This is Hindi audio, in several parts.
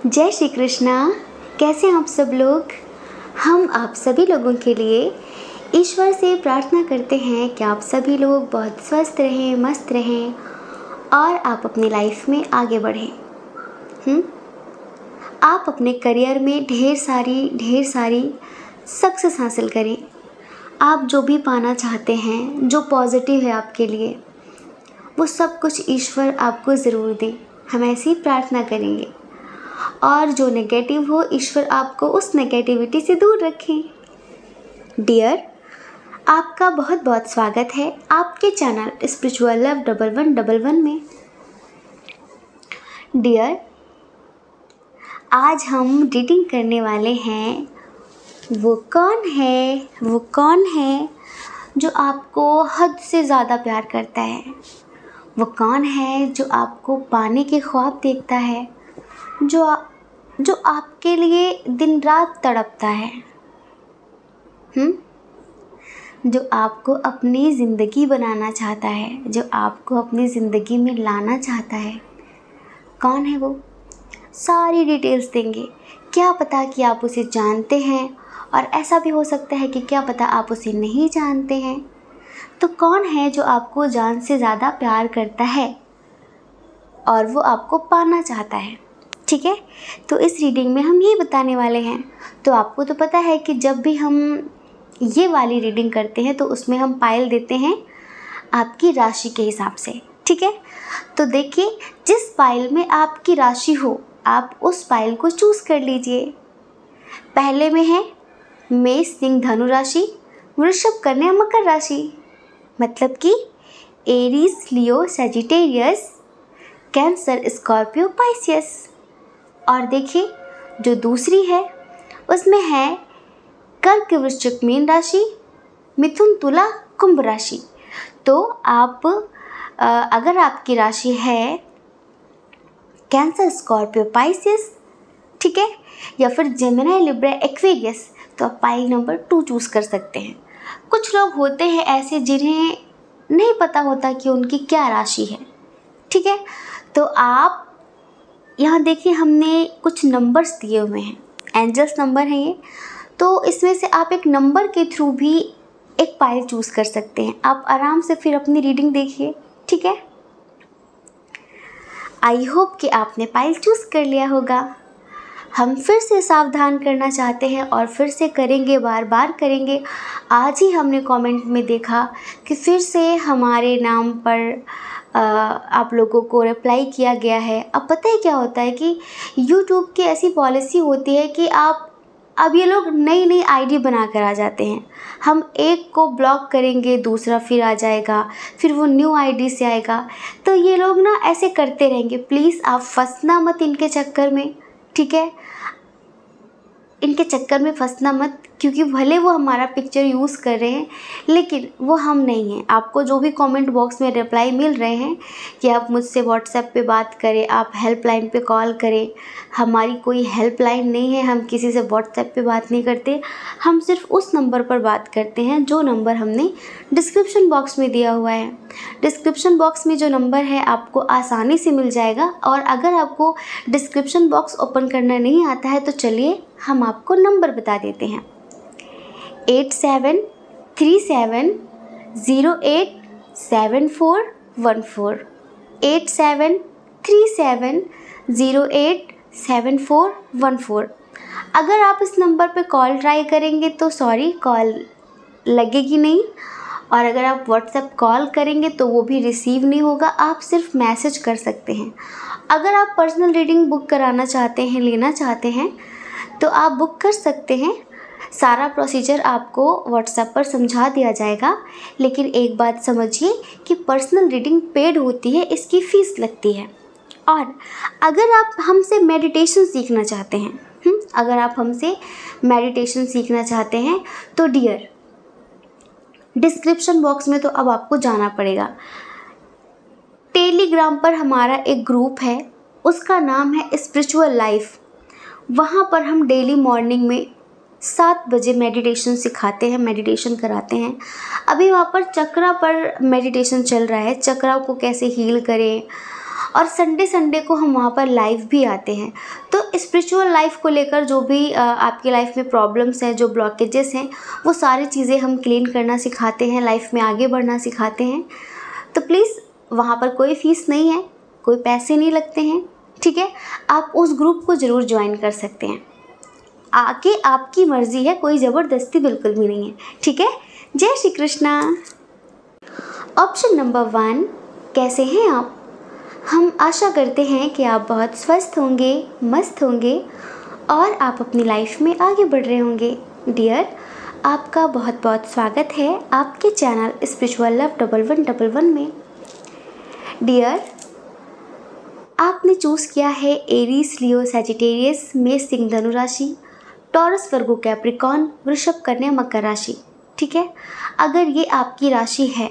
जय श्री कृष्णा। कैसे हैं आप सब लोग। हम आप सभी लोगों के लिए ईश्वर से प्रार्थना करते हैं कि आप सभी लोग बहुत स्वस्थ रहें, मस्त रहें और आप अपनी लाइफ में आगे बढ़ें। आप अपने करियर में ढेर सारी सक्सेस हासिल करें। आप जो भी पाना चाहते हैं, जो पॉजिटिव है आपके लिए, वो सब कुछ ईश्वर आपको ज़रूर दे। हम ऐसी प्रार्थना करेंगे। और जो नेगेटिव हो, ईश्वर आपको उस नेगेटिविटी से दूर रखें। डियर, आपका बहुत बहुत स्वागत है आपके चैनल स्पिरिचुअल लव 1111 में। डियर, आज हम रीडिंग करने वाले हैं वो कौन है जो आपको हद से ज़्यादा प्यार करता है। वो कौन है जो आपको पाने के ख्वाब देखता है, जो आपके लिए दिन रात तड़पता है, जो आपको अपनी ज़िंदगी बनाना चाहता है, जो आपको अपनी ज़िंदगी में लाना चाहता है। कौन है वो? सारी डिटेल्स देंगे। क्या पता कि आप उसे जानते हैं, और ऐसा भी हो सकता है कि क्या पता आप उसे नहीं जानते हैं। तो कौन है जो आपको जान से ज़्यादा प्यार करता है और वो आपको पाना चाहता है? ठीक है, तो इस रीडिंग में हम ये बताने वाले हैं। तो आपको तो पता है कि जब भी हम ये वाली रीडिंग करते हैं तो उसमें हम पायल देते हैं आपकी राशि के हिसाब से। ठीक है, तो देखिए, जिस पायल में आपकी राशि हो आप उस पायल को चूज़ कर लीजिए। पहले में है मेष सिंह धनु राशि, वृषभ कन्या मकर राशि, मतलब कि Aries Leo Sagittarius Cancer Scorpio Pisces. और देखिए, जो दूसरी है उसमें है कर्क वृश्चिक मीन राशि, मिथुन तुला कुंभ राशि। तो आप अगर आपकी राशि है कैंसर स्कॉर्पियो पाइसियस, ठीक है, या फिर जेमिनी लिब्रा एक्वेरियस, तो आप पाइल नंबर 2 चूज़ कर सकते हैं। कुछ लोग होते हैं ऐसे जिन्हें नहीं पता होता कि उनकी क्या राशि है। ठीक है, तो आप यहाँ देखिए, हमने कुछ नंबर्स दिए हुए हैं, एंजल्स नंबर हैं ये। तो इसमें से आप एक नंबर के थ्रू भी एक पाइल चूज़ कर सकते हैं। आप आराम से फिर अपनी रीडिंग देखिए। ठीक है, आई होप कि आपने पाइल चूज़ कर लिया होगा। हम फिर से सावधान करना चाहते हैं और फिर से करेंगे, बार बार करेंगे। आज ही हमने कमेंट में देखा कि फिर से हमारे नाम पर आप लोगों को रिप्लाई किया गया है। अब पता है क्या होता है कि YouTube की ऐसी पॉलिसी होती है कि अब ये लोग नई आईडी बना कर आ जाते हैं। हम एक को ब्लॉक करेंगे, दूसरा फिर आ जाएगा, फिर वो न्यू आईडी से आएगा। तो ये लोग ना ऐसे करते रहेंगे। प्लीज़ आप फंसना मत इनके चक्कर में। ठीक है, इनके चक्कर में फंसना मत, क्योंकि भले वो हमारा पिक्चर यूज़ कर रहे हैं लेकिन वो हम नहीं हैं। आपको जो भी कमेंट बॉक्स में रिप्लाई मिल रहे हैं कि आप मुझसे व्हाट्सएप पे बात करें, आप हेल्पलाइन पे कॉल करें, हमारी कोई हेल्पलाइन नहीं है। हम किसी से व्हाट्सएप पे बात नहीं करते। हम सिर्फ उस नंबर पर बात करते हैं जो नंबर हमने डिस्क्रिप्शन बॉक्स में दिया हुआ है। डिस्क्रिप्शन बॉक्स में जो नंबर है आपको आसानी से मिल जाएगा। और अगर आपको डिस्क्रिप्शन बॉक्स ओपन करना नहीं आता है तो चलिए हम आपको नंबर बता देते हैं। 8737087414, 8737087414। अगर आप इस नंबर पे कॉल ट्राई करेंगे तो सॉरी, कॉल लगेगी नहीं। और अगर आप व्हाट्सएप कॉल करेंगे तो वो भी रिसीव नहीं होगा। आप सिर्फ मैसेज कर सकते हैं। अगर आप पर्सनल रीडिंग बुक कराना चाहते हैं, लेना चाहते हैं, तो आप बुक कर सकते हैं। सारा प्रोसीजर आपको व्हाट्सएप पर समझा दिया जाएगा। लेकिन एक बात समझिए कि पर्सनल रीडिंग पेड होती है, इसकी फ़ीस लगती है। और अगर आप हमसे मेडिटेशन सीखना चाहते हैं, अगर आप हमसे मेडिटेशन सीखना चाहते हैं तो डियर, डिस्क्रिप्शन बॉक्स में तो अब आपको जाना पड़ेगा। टेलीग्राम पर हमारा एक ग्रुप है, उसका नाम है स्पिरिचुअल लाइफ। वहाँ पर हम डेली मॉर्निंग में 7 बजे मेडिटेशन सिखाते हैं, मेडिटेशन कराते हैं। अभी वहाँ पर चक्रा पर मेडिटेशन चल रहा है, चक्रा को कैसे हील करें और संडे संडे को हम वहाँ पर लाइव भी आते हैं। तो स्पिरिचुअल लाइफ को लेकर जो भी आपकी लाइफ में प्रॉब्लम्स हैं, जो ब्लॉकेजेस हैं, वो सारी चीज़ें हम क्लीन करना सिखाते हैं, लाइफ में आगे बढ़ना सिखाते हैं। तो प्लीज़ वहाँ पर कोई फ़ीस नहीं है, कोई पैसे नहीं लगते हैं, ठीक है। आप उस ग्रुप को ज़रूर ज्वाइन कर सकते हैं, आके आपकी मर्ज़ी है, कोई ज़बरदस्ती बिल्कुल भी नहीं है, ठीक है। जय श्री कृष्णा। ऑप्शन नंबर 1, कैसे हैं आप? हम आशा करते हैं कि आप बहुत स्वस्थ होंगे, मस्त होंगे और आप अपनी लाइफ में आगे बढ़ रहे होंगे। डियर, आपका बहुत बहुत स्वागत है आपके चैनल स्पिरिचुअल लव 1111 में। डियर, आपने चूज़ किया है एरीज, लियो, सैजिटेरियस, मेष, सिंह, धनु राशि, टॉरस, वर्गो, कैप्रिकॉर्न, वृषभ, कन्या, मकर राशि, ठीक है। अगर ये आपकी राशि है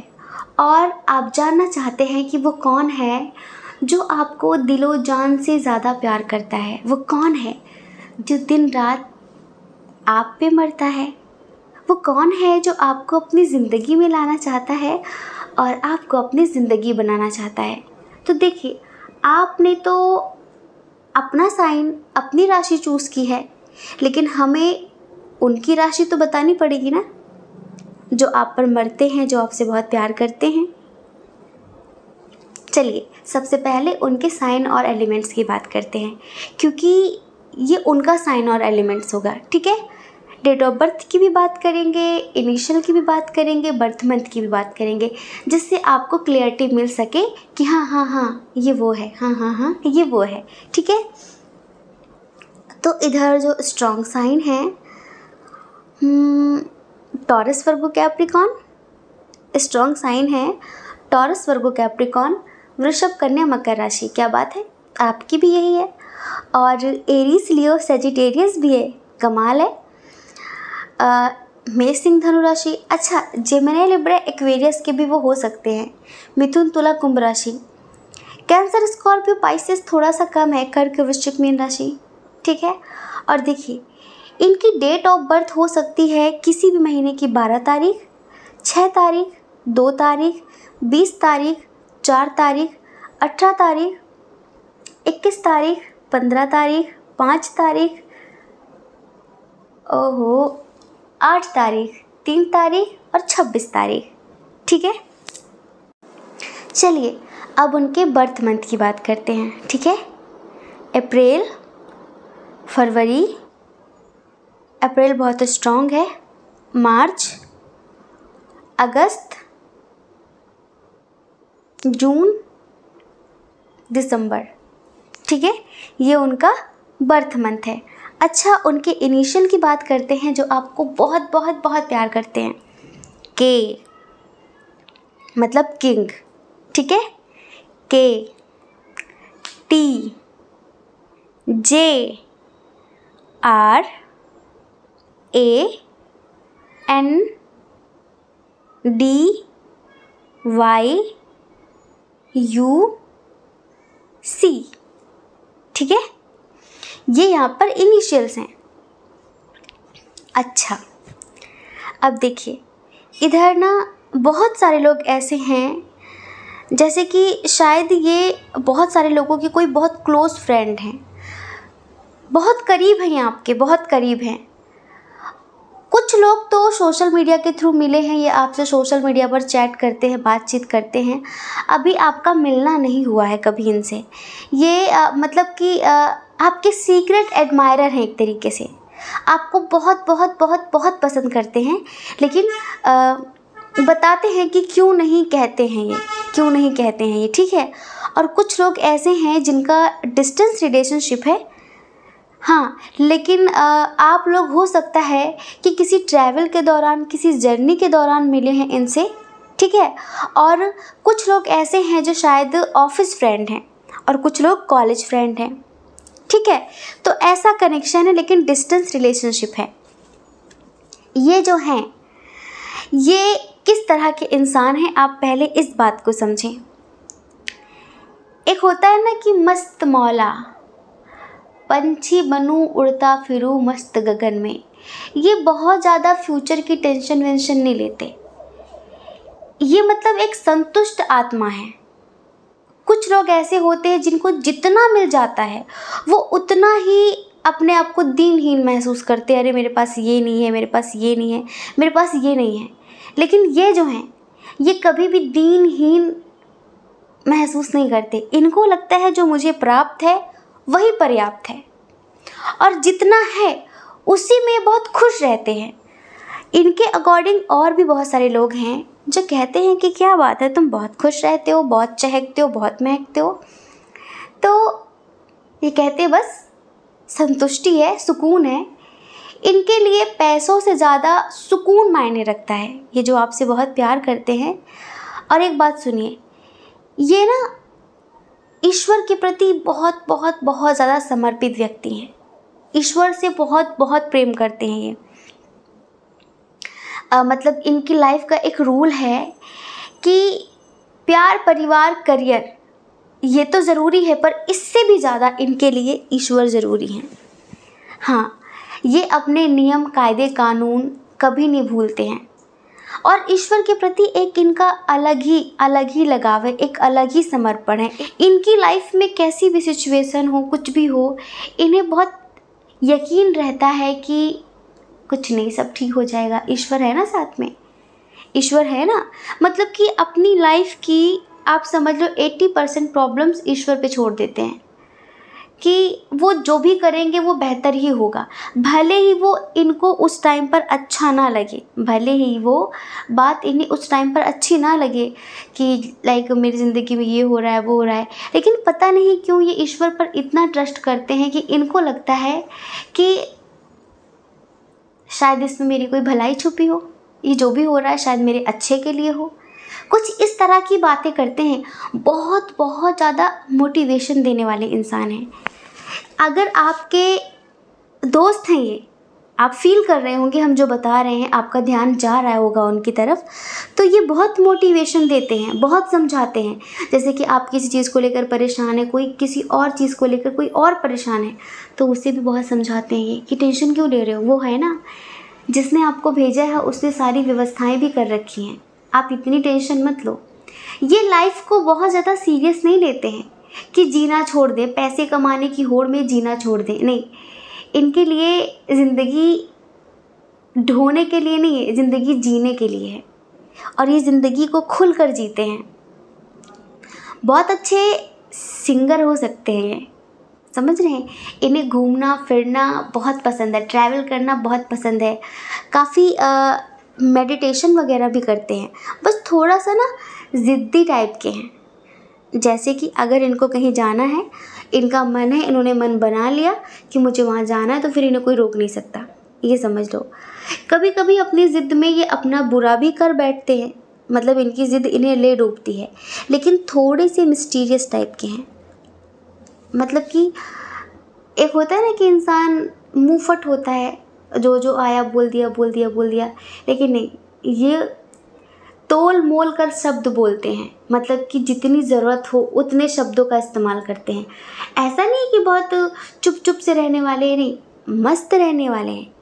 और आप जानना चाहते हैं कि वो कौन है जो आपको दिलो जान से ज़्यादा प्यार करता है, वो कौन है जो दिन रात आप पे मरता है, वो कौन है जो आपको अपनी ज़िंदगी में लाना चाहता है और आपको अपनी ज़िंदगी बनाना चाहता है, तो देखिए, आपने तो अपना साइन, अपनी राशि चूज़ की है, लेकिन हमें उनकी राशि तो बतानी पड़ेगी ना, जो आप पर मरते हैं, जो आपसे बहुत प्यार करते हैं। चलिए, सबसे पहले उनके साइन और एलिमेंट्स की बात करते हैं, क्योंकि ये उनका साइन और एलिमेंट्स होगा, ठीक है। डेट ऑफ बर्थ की भी बात करेंगे, इनिशियल की भी बात करेंगे, बर्थ मंथ की भी बात करेंगे, जिससे आपको क्लियरिटी मिल सके कि हाँ हाँ हाँ ये वो है, हाँ हाँ हाँ ये वो है, ठीक है। तो इधर जो स्ट्रॉन्ग साइन है, टॉरस, वर्गो, कैप्रिकॉर्न, स्ट्रॉन्ग साइन है टॉरस, वर्गो, कैप्रिकॉर्न, वृषभ, कन्या, मकर राशि। क्या बात है, आपकी भी यही है। और एरीज, लियो, सैजिटेरियस भी है, कमाल है। मेष, सिंह, धनु राशि, अच्छा जेमिनी, लिब्रा, एक्वेरियस के भी वो हो सकते हैं। मिथुन, तुला, कुंभ राशि। कैंसर, स्कॉर्पियो, पाइसेस थोड़ा सा कम है, कर्क, वृश्चिक, मीन राशि, ठीक है। और देखिए, इनकी डेट ऑफ बर्थ हो सकती है किसी भी महीने की 12 तारीख, 6 तारीख, 2 तारीख, 20 तारीख, 4 तारीख, 18 तारीख, 21 तारीख, 15 तारीख, 5 तारीख, 8 तारीख, 3 तारीख और 26 तारीख, ठीक है। चलिए, अब उनके बर्थ मंथ की बात करते हैं, ठीक है। अप्रैल, फरवरी, अप्रैल बहुत स्ट्रॉन्ग है, मार्च, अगस्त, जून, दिसंबर, ठीक है। ये उनका बर्थ मंथ है। अच्छा, उनके इनिशियल की बात करते हैं, जो आपको बहुत बहुत बहुत प्यार करते हैं। के मतलब किंग, ठीक है। K, T, J, R, A, N, D, Y, U, C, ठीक है। ये यहाँ पर इनिशियल्स हैं। अच्छा, अब देखिए, इधर ना बहुत सारे लोग ऐसे हैं, जैसे कि शायद ये बहुत सारे लोगों की कोई बहुत क्लोज़ फ्रेंड हैं, बहुत करीब हैं, आपके बहुत करीब हैं। कुछ लोग तो सोशल मीडिया के थ्रू मिले हैं, ये आपसे सोशल मीडिया पर चैट करते हैं, बातचीत करते हैं, अभी आपका मिलना नहीं हुआ है कभी इनसे। ये मतलब कि आपके सीक्रेट एडमायरर हैं, एक तरीके से आपको बहुत बहुत बहुत बहुत पसंद करते हैं, लेकिन बताते हैं कि क्यों नहीं कहते हैं ये, क्यों नहीं कहते हैं ये, ठीक है। और कुछ लोग ऐसे हैं जिनका डिस्टेंस रिलेशनशिप है, हाँ, लेकिन आप लोग हो सकता है कि किसी ट्रैवल के दौरान, किसी जर्नी के दौरान मिले हैं इनसे, ठीक है। और कुछ लोग ऐसे हैं जो शायद ऑफिस फ्रेंड हैं और कुछ लोग कॉलेज फ्रेंड हैं, ठीक है। तो ऐसा कनेक्शन है, लेकिन डिस्टेंस रिलेशनशिप है। ये जो हैं, ये किस तरह के इंसान हैं, आप पहले इस बात को समझें। एक होता है ना कि मस्त मौला, पंछी बनूं उड़ता फिरूं मस्त गगन में, ये बहुत ज़्यादा फ्यूचर की टेंशन वेंशन नहीं लेते। ये मतलब एक संतुष्ट आत्मा है। कुछ कुछ लोग ऐसे होते हैं जिनको जितना मिल जाता है वो उतना ही अपने आप को दीनहीन महसूस करते हैं। अरे मेरे पास ये नहीं है, मेरे पास ये नहीं है, मेरे पास ये नहीं है। लेकिन ये जो हैं ये कभी भी दीनहीन महसूस नहीं करते। इनको लगता है जो मुझे प्राप्त है वही पर्याप्त है, और जितना है उसी में बहुत खुश रहते हैं। इनके अकॉर्डिंग और भी बहुत सारे लोग हैं जो कहते हैं कि क्या बात है, तुम बहुत खुश रहते हो, बहुत चहकते हो, बहुत महकते हो। तो ये कहते बस संतुष्टि है, सुकून है। इनके लिए पैसों से ज़्यादा सुकून मायने रखता है। ये जो आपसे बहुत प्यार करते हैं। और एक बात सुनिए, ये ना ईश्वर के प्रति बहुत बहुत बहुत ज़्यादा समर्पित व्यक्ति हैं। ईश्वर से बहुत बहुत प्रेम करते हैं ये। मतलब इनकी लाइफ का एक रूल है कि प्यार, परिवार, करियर ये तो ज़रूरी है, पर इससे भी ज़्यादा इनके लिए ईश्वर ज़रूरी हैं। हाँ, ये अपने नियम, कायदे, कानून कभी नहीं भूलते हैं। और ईश्वर के प्रति एक इनका अलग ही लगाव है, एक अलग ही समर्पण है। इनकी लाइफ में कैसी भी सिचुएशन हो, कुछ भी हो, इन्हें बहुत यकीन रहता है कि कुछ नहीं, सब ठीक हो जाएगा, ईश्वर है ना साथ में, ईश्वर है ना। मतलब कि अपनी लाइफ की आप समझ लो 80% प्रॉब्लम्स ईश्वर पे छोड़ देते हैं कि वो जो भी करेंगे वो बेहतर ही होगा। भले ही वो इनको उस टाइम पर अच्छा ना लगे, भले ही वो बात इन्हें उस टाइम पर अच्छी ना लगे कि लाइक मेरी ज़िंदगी में ये हो रहा है, वो हो रहा है, लेकिन पता नहीं क्यों ये ईश्वर पर इतना ट्रस्ट करते हैं कि इनको लगता है कि शायद इसमें मेरी कोई भलाई छुपी हो, ये जो भी हो रहा है शायद मेरे अच्छे के लिए हो। कुछ इस तरह की बातें करते हैं। बहुत बहुत ज़्यादा मोटिवेशन देने वाले इंसान हैं। अगर आपके दोस्त हैं ये, आप फील कर रहे होंगे हम जो बता रहे हैं, आपका ध्यान जा रहा होगा उनकी तरफ, तो ये बहुत मोटिवेशन देते हैं, बहुत समझाते हैं। जैसे कि आप किसी चीज़ को लेकर परेशान है, कोई किसी और चीज़ को लेकर कोई और परेशान है, तो उसे भी बहुत समझाते हैं ये कि टेंशन क्यों ले रहे हो, वो है ना जिसने आपको भेजा है, उसने सारी व्यवस्थाएं भी कर रखी हैं, आप इतनी टेंशन मत लो। ये लाइफ को बहुत ज़्यादा सीरियस नहीं लेते हैं कि जीना छोड़ दें, पैसे कमाने की होड़ में जीना छोड़ दें, नहीं। इनके लिए ज़िंदगी ढोने के लिए नहीं है, ज़िंदगी जीने के लिए है, और ये ज़िंदगी को खुल कर जीते हैं। बहुत अच्छे सिंगर हो सकते हैं ये, समझ रहे हैं। इन्हें घूमना फिरना बहुत पसंद है, ट्रैवल करना बहुत पसंद है, काफ़ी मेडिटेशन वगैरह भी करते हैं। बस थोड़ा सा ना ज़िद्दी टाइप के हैं। जैसे कि अगर इनको कहीं जाना है, इनका मन है, इन्होंने मन बना लिया कि मुझे वहाँ जाना है, तो फिर इन्हें कोई रोक नहीं सकता, ये समझ लो। कभी कभी अपनी ज़िद में ये अपना बुरा भी कर बैठते हैं, मतलब इनकी ज़िद इन्हें ले डूबती है, लेकिन थोड़े से मिस्टीरियस टाइप के हैं। मतलब कि एक होता है ना कि इंसान मुँह फट होता है, जो जो आया बोल दिया, लेकिन नहीं, ये तोल मोल कर शब्द बोलते हैं। मतलब कि जितनी ज़रूरत हो उतने शब्दों का इस्तेमाल करते हैं। ऐसा नहीं कि बहुत चुप चुप से रहने वाले हैं, नहीं, मस्त रहने वाले हैं,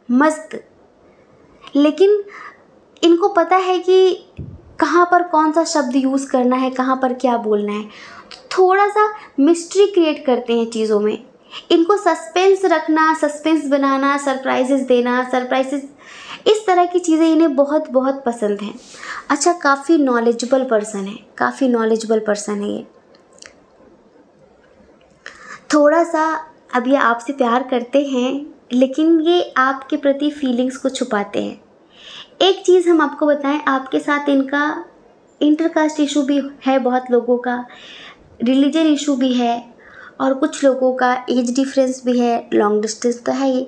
मस्त। लेकिन इनको पता है कि कहाँ पर कौन सा शब्द यूज़ करना है, कहाँ पर क्या बोलना है। थोड़ा सा मिस्ट्री क्रिएट करते हैं चीज़ों में। इनको सस्पेंस रखना, सस्पेंस बनाना, सरप्राइजेस देना, सरप्राइजेस, इस तरह की चीज़ें इन्हें बहुत बहुत पसंद हैं। अच्छा, काफ़ी नॉलेजेबल पर्सन है, काफ़ी नॉलेजेबल पर्सन है ये। थोड़ा सा अब ये आपसे प्यार करते हैं, लेकिन ये आपके प्रति फीलिंग्स को छुपाते हैं। एक चीज़ हम आपको बताएं, आपके साथ इनका इंटरकास्ट इशू भी है, बहुत लोगों का रिलीजन इशू भी है, और कुछ लोगों का एज डिफरेंस भी है, लॉन्ग डिस्टेंस तो है ही।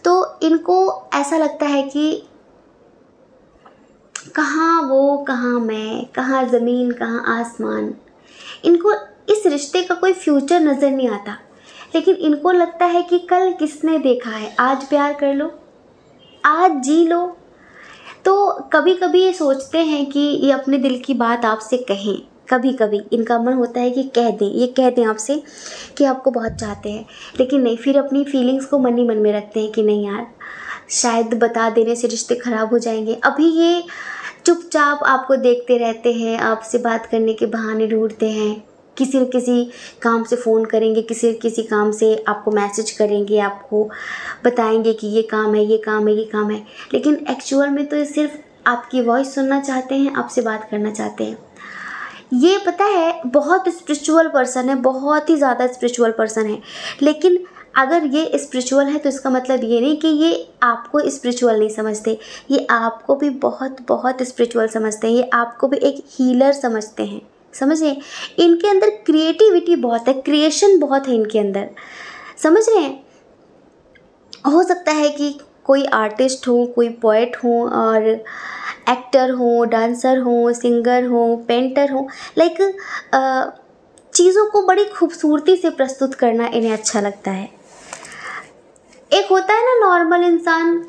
तो इनको ऐसा लगता है कि कहाँ वो, कहाँ मैं, कहाँ ज़मीन, कहाँ आसमान। इनको इस रिश्ते का कोई फ्यूचर नज़र नहीं आता, लेकिन इनको लगता है कि कल किसने देखा है, आज प्यार कर लो, आज जी लो। तो कभी कभी ये सोचते हैं कि ये अपने दिल की बात आपसे कहें। कभी कभी इनका मन होता है कि कह दें, ये कह दें आपसे कि आपको बहुत चाहते हैं, लेकिन नहीं, फिर अपनी फीलिंग्स को मन ही मन में रखते हैं कि नहीं यार, शायद बता देने से रिश्ते ख़राब हो जाएंगे। अभी ये चुपचाप आपको देखते रहते हैं, आपसे बात करने के बहाने ढूंढते हैं, किसी न किसी काम से फ़ोन करेंगे, किसी न किसी काम से आपको मैसेज करेंगे, आपको बताएंगे कि ये काम है, ये काम है, ये काम है, लेकिन एक्चुअल में तो ये सिर्फ आपकी वॉइस सुनना चाहते हैं, आपसे बात करना चाहते हैं। ये पता है बहुत स्पिरिचुअल पर्सन है, बहुत ही ज़्यादा स्पिरिचुअल पर्सन है, लेकिन अगर ये स्पिरिचुअल है तो इसका मतलब ये नहीं कि ये आपको स्पिरिचुअल नहीं समझते, ये आपको भी बहुत बहुत स्पिरिचुअल समझते हैं, ये आपको भी एक हीलर समझते हैं। समझिए, इनके अंदर क्रिएटिविटी बहुत है, क्रिएशन बहुत है इनके अंदर, समझ रहे हैं। हो सकता है कि कोई आर्टिस्ट हो, कोई पोएट हो, और एक्टर हो, डांसर हो, सिंगर हो, पेंटर हो, लाइक चीज़ों को बड़ी खूबसूरती से प्रस्तुत करना इन्हें अच्छा लगता है। एक होता है ना नॉर्मल इंसान,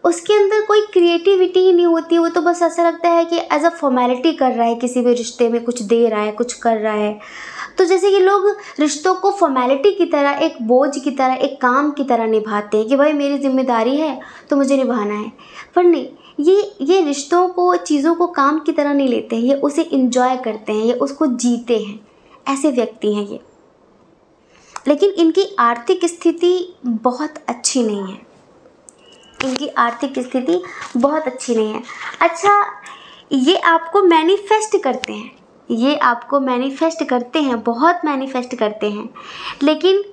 उसके अंदर कोई क्रिएटिविटी ही नहीं होती, वो तो बस ऐसा लगता है कि एज अ फॉर्मेलिटी कर रहा है, किसी भी रिश्ते में कुछ दे रहा है, कुछ कर रहा है। तो जैसे कि लोग रिश्तों को फॉर्मेलिटी की तरह, एक बोझ की तरह, एक काम की तरह निभाते हैं कि भाई मेरी जिम्मेदारी है तो मुझे निभाना है, पर नहीं, ये रिश्तों को, चीज़ों को काम की तरह नहीं लेते हैं, ये उसे इंजॉय करते हैं, ये उसको जीते हैं, ऐसे व्यक्ति हैं ये। लेकिन इनकी आर्थिक स्थिति बहुत अच्छी नहीं है, इनकी आर्थिक स्थिति बहुत अच्छी नहीं है। अच्छा, ये आपको मैनिफेस्ट करते हैं, ये आपको मैनिफेस्ट करते हैं, बहुत मैनिफेस्ट करते हैं, लेकिन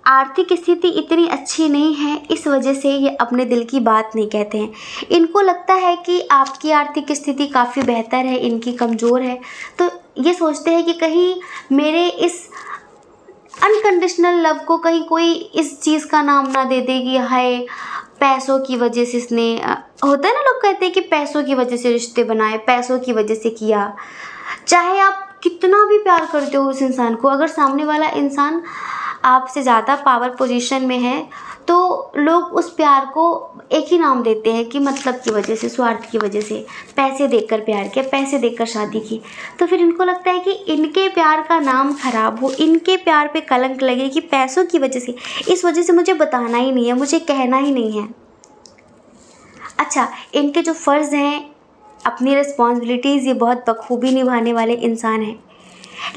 आर्थिक स्थिति इतनी अच्छी नहीं है, इस वजह से ये अपने दिल की बात नहीं कहते हैं। इनको लगता है कि आपकी आर्थिक स्थिति काफ़ी बेहतर है, इनकी कमज़ोर है, तो ये सोचते हैं कि कहीं मेरे इस अनकंडीशनल लव को कहीं कोई इस चीज़ का नाम ना दे दे कि हाय पैसों की वजह से इसने, होता है ना, लोग कहते हैं कि पैसों की वजह से रिश्ते बनाए, पैसों की वजह से किया। चाहे आप कितना भी प्यार करते हो उस इंसान को, अगर सामने वाला इंसान आपसे ज़्यादा पावर पोजीशन में है तो लोग उस प्यार को एक ही नाम देते हैं कि मतलब की वजह से, स्वार्थ की वजह से, पैसे देकर प्यार किया, पैसे देकर शादी की। तो फिर इनको लगता है कि इनके प्यार का नाम खराब हो, इनके प्यार पे कलंक लगे कि पैसों की वजह से, इस वजह से मुझे बताना ही नहीं है, मुझे कहना ही नहीं है। अच्छा, इनके जो फ़र्ज़ हैं, अपनी रिस्पॉन्सिबिलिटीज़, ये बहुत बखूबी निभाने वाले इंसान हैं,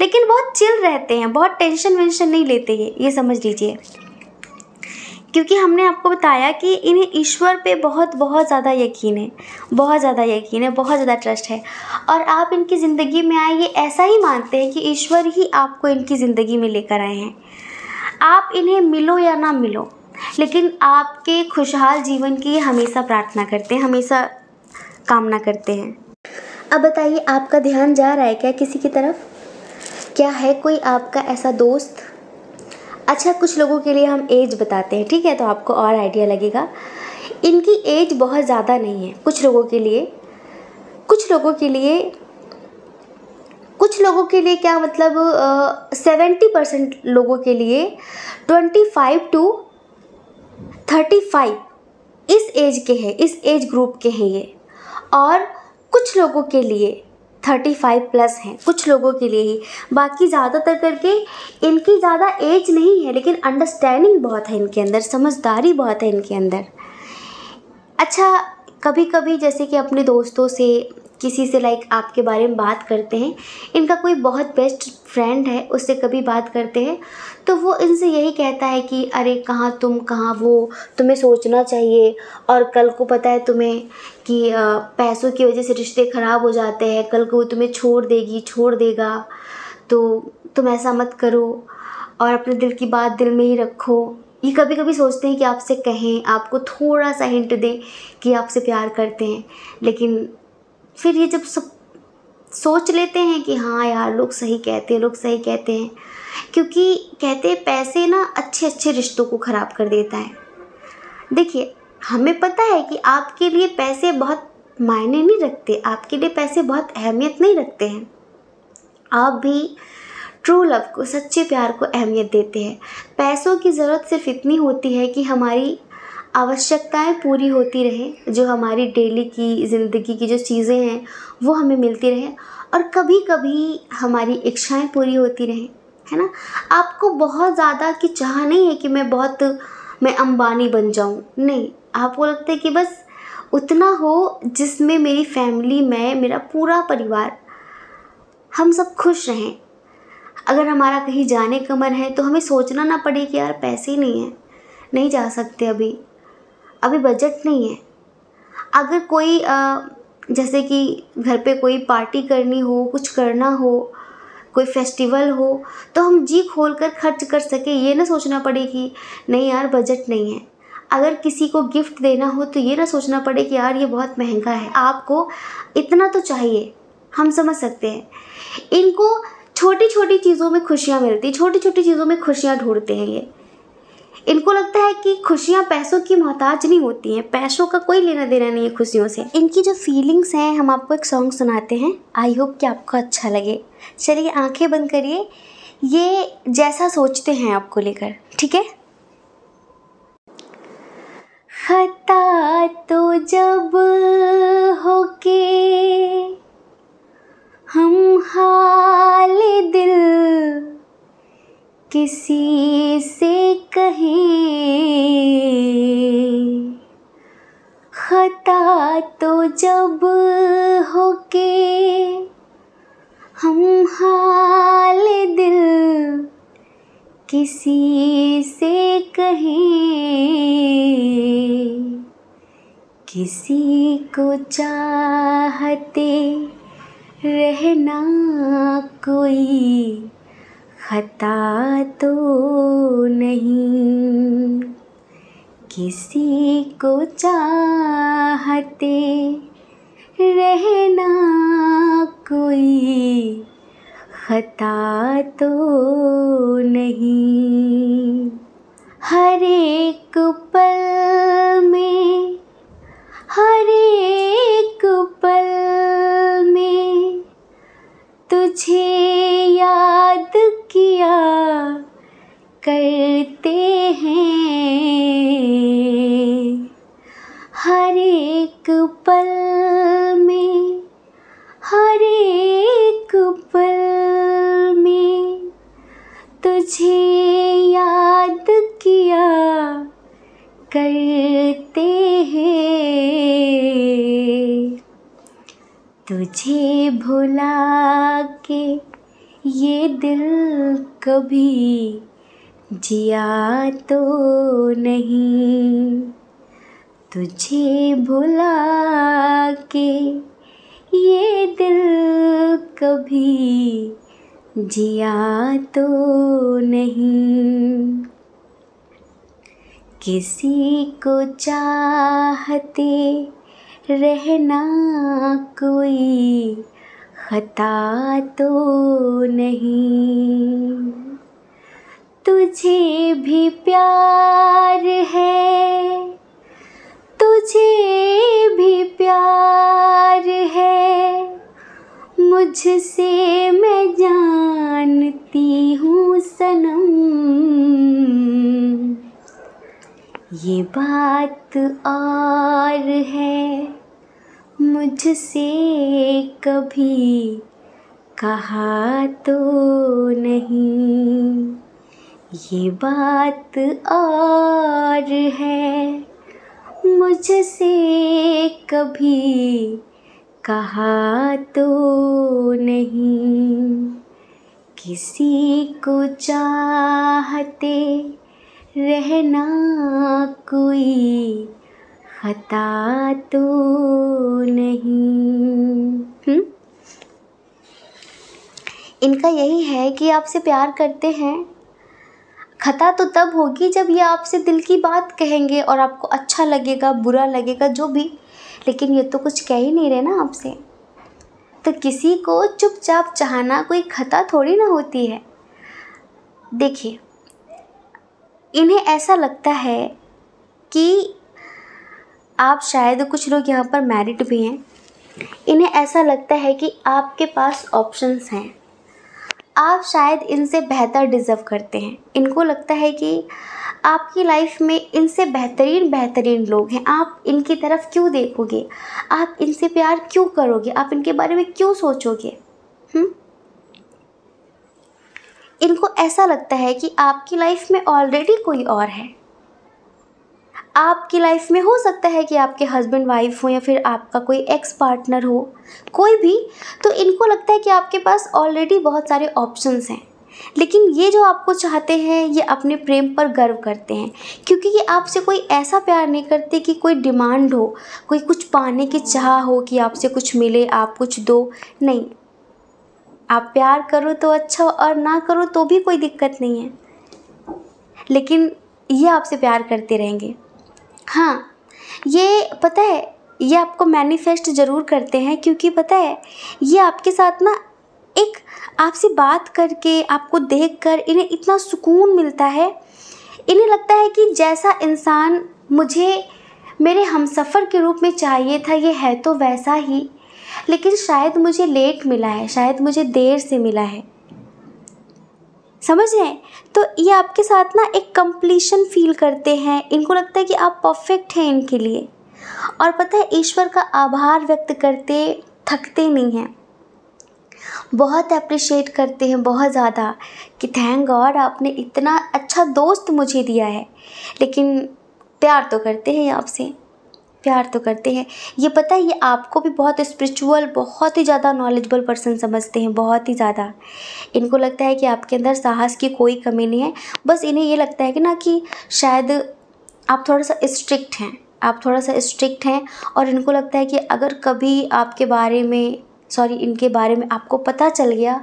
लेकिन बहुत चिल रहते हैं, बहुत टेंशन वेंशन नहीं लेते ये समझ लीजिए। क्योंकि हमने आपको बताया कि इन्हें ईश्वर पे बहुत बहुत ज़्यादा यकीन है, बहुत ज़्यादा यकीन है, बहुत ज़्यादा ट्रस्ट है, और आप इनकी ज़िंदगी में आए ये ऐसा ही मानते हैं कि ईश्वर ही आपको इनकी ज़िंदगी में लेकर आए हैं। आप इन्हें मिलो या ना मिलो, लेकिन आपके खुशहाल जीवन की हमेशा प्रार्थना करते हैं, हमेशा कामना करते हैं। अब बताइए, आपका ध्यान जा रहा है क्या किसी की तरफ? क्या है कोई आपका ऐसा दोस्त? अच्छा, कुछ लोगों के लिए हम एज बताते हैं, ठीक है, तो आपको और आइडिया लगेगा। इनकी एज बहुत ज़्यादा नहीं है, कुछ लोगों के लिए क्या मतलब 70% लोगों के लिए 25 to 35 इस एज के हैं, इस एज ग्रुप के हैं ये, और कुछ लोगों के लिए 35 प्लस हैं, कुछ लोगों के लिए ही। बाकी ज़्यादातर करके इनकी ज़्यादा एज नहीं है, लेकिन अंडरस्टैंडिंग बहुत है इनके अंदर, समझदारी बहुत है इनके अंदर। अच्छा, कभी कभी जैसे कि अपने दोस्तों से, किसी से लाइक आपके बारे में बात करते हैं, इनका कोई बहुत बेस्ट फ्रेंड है, उससे कभी बात करते हैं तो वो इनसे यही कहता है कि अरे कहाँ तुम, कहाँ वो, तुम्हें सोचना चाहिए, और कल को पता है तुम्हें कि पैसों की वजह से रिश्ते ख़राब हो जाते हैं, कल को वो तुम्हें छोड़ देगी, छोड़ देगा, तो तुम ऐसा मत करो, और अपने दिल की बात दिल में ही रखो। ये कभी कभी सोचते हैं कि आपसे कहें, आपको थोड़ा सा हिंट दें कि आपसे प्यार करते हैं, लेकिन फिर ये जब सब सोच लेते हैं कि हाँ यार लोग सही कहते हैं, लोग सही कहते हैं, क्योंकि कहते हैं पैसे ना अच्छे अच्छे रिश्तों को ख़राब कर देता है। देखिए, हमें पता है कि आपके लिए पैसे बहुत मायने नहीं रखते, आपके लिए पैसे बहुत अहमियत नहीं रखते हैं, आप भी ट्रू लव को, सच्चे प्यार को अहमियत देते हैं। पैसों की ज़रूरत सिर्फ इतनी होती है कि हमारी आवश्यकताएं पूरी होती रहें, जो हमारी डेली की ज़िंदगी की जो चीज़ें हैं वो हमें मिलती रहें, और कभी कभी हमारी इच्छाएं पूरी होती रहें, है ना। आपको बहुत ज़्यादा की चाह नहीं है कि मैं अंबानी बन जाऊं, नहीं, आपको लगता है कि बस उतना हो जिसमें मेरी फैमिली, मैं, मेरा पूरा परिवार, हम सब खुश रहें। अगर हमारा कहीं जाने का मन है तो हमें सोचना ना पड़े कि यार पैसे नहीं हैं, नहीं जा सकते, अभी बजट नहीं है। अगर कोई जैसे कि घर पे कोई पार्टी करनी हो, कुछ करना हो, कोई फेस्टिवल हो, तो हम जी खोल कर खर्च कर सके, ये ना सोचना पड़े कि नहीं यार बजट नहीं है। अगर किसी को गिफ्ट देना हो तो ये ना सोचना पड़े कि यार ये बहुत महंगा है, आपको इतना तो चाहिए। हम समझ सकते हैं इनको। छोटी छोटी चीज़ों में खुशियाँ मिलती, छोटी छोटी चीज़ों में खुशियाँ ढूंढते हैं ये। इनको लगता है कि खुशियाँ पैसों की मोहताज नहीं होती हैं, पैसों का कोई लेना देना नहीं है खुशियों से। इनकी जो फीलिंग्स हैं, हम आपको एक सॉन्ग सुनाते हैं, आई होप कि आपको अच्छा लगे। चलिए आंखें बंद करिए, ये जैसा सोचते हैं आपको लेकर, ठीक है। खता तो जब होके हम हाल दिल किसी से कहें, खता तो जब होके हम हाल दिल किसी से कहें, किसी को चाहते रहना कोई खता तो नहीं, किसी को चाहते रहना कोई खता तो नहीं। हर एक पल में, हर एक पल में तुझे याद किया करते हैं, हर एक पल में, हर एक पल में तुझे याद किया करते हैं, तुझे भुला के ये दिल कभी जिया तो नहीं, तुझे भुला के ये दिल कभी जिया तो नहीं, किसी को चाहते रहना कोई खता तो नहीं, तुझे भी प्यार है, तुझे भी प्यार है, मुझसे मैं जानती हूँ सनम, ये बात और है मुझसे कभी कहा तो नहीं, ये बात और है मुझसे कभी कहा तो नहीं, किसी को चाहते रहना कोई खता तो नहीं। इनका यही है कि आपसे प्यार करते हैं, खता तो तब होगी जब ये आपसे दिल की बात कहेंगे और आपको अच्छा लगेगा, बुरा लगेगा, जो भी, लेकिन ये तो कुछ कह ही नहीं रहे ना आपसे। तो किसी को चुपचाप चाहना कोई खता थोड़ी ना होती है। देखिए, इन्हें ऐसा लगता है कि आप, शायद कुछ लोग यहाँ पर मैरिड भी हैं, इन्हें ऐसा लगता है कि आपके पास ऑप्शंस हैं, आप शायद इनसे बेहतर डिज़र्व करते हैं। इनको लगता है कि आपकी लाइफ में इनसे बेहतरीन लोग हैं, आप इनकी तरफ क्यों देखोगे, आप इनसे प्यार क्यों करोगे, आप इनके बारे में क्यों सोचोगे। इनको ऐसा लगता है कि आपकी लाइफ में ऑलरेडी कोई और है, आपकी लाइफ में हो सकता है कि आपके हस्बैंड वाइफ हो या फिर आपका कोई एक्स पार्टनर हो, कोई भी, तो इनको लगता है कि आपके पास ऑलरेडी बहुत सारे ऑप्शंस हैं। लेकिन ये जो आपको चाहते हैं ये अपने प्रेम पर गर्व करते हैं, क्योंकि ये आपसे कोई ऐसा प्यार नहीं करते कि कोई डिमांड हो, कोई कुछ पाने की चाह हो कि आपसे कुछ मिले, आप कुछ दो। नहीं, आप प्यार करो तो अच्छा और ना करो तो भी कोई दिक्कत नहीं है, लेकिन ये आपसे प्यार करते रहेंगे। हाँ, ये पता है, ये आपको मैनिफेस्ट ज़रूर करते हैं, क्योंकि पता है ये आपके साथ ना एक आपसे बात करके, आपको देखकर इन्हें इतना सुकून मिलता है। इन्हें लगता है कि जैसा इंसान मुझे मेरे हमसफ़र के रूप में चाहिए था ये है तो वैसा ही, लेकिन शायद मुझे लेट मिला है, शायद मुझे देर से मिला है। समझ रहे हैं? तो ये आपके साथ ना एक कंप्लीशन फील करते हैं। इनको लगता है कि आप परफेक्ट हैं इनके लिए। और पता है, ईश्वर का आभार व्यक्त करते थकते नहीं हैं, बहुत अप्रिशिएट करते हैं, बहुत ज़्यादा, कि थैंक गॉड आपने इतना अच्छा दोस्त मुझे दिया है। लेकिन प्यार तो करते हैं आपसे, प्यार तो करते हैं। ये पता है, ये आपको भी बहुत स्पिरिचुअल, बहुत ही ज़्यादा नॉलेजेबल पर्सन समझते हैं, बहुत ही ज़्यादा। इनको लगता है कि आपके अंदर साहस की कोई कमी नहीं है। बस इन्हें ये लगता है कि ना कि शायद आप थोड़ा सा स्ट्रिक्ट हैं, आप थोड़ा सा स्ट्रिक्ट हैं। और इनको लगता है कि अगर कभी आपके बारे में, इनके बारे में आपको पता चल गया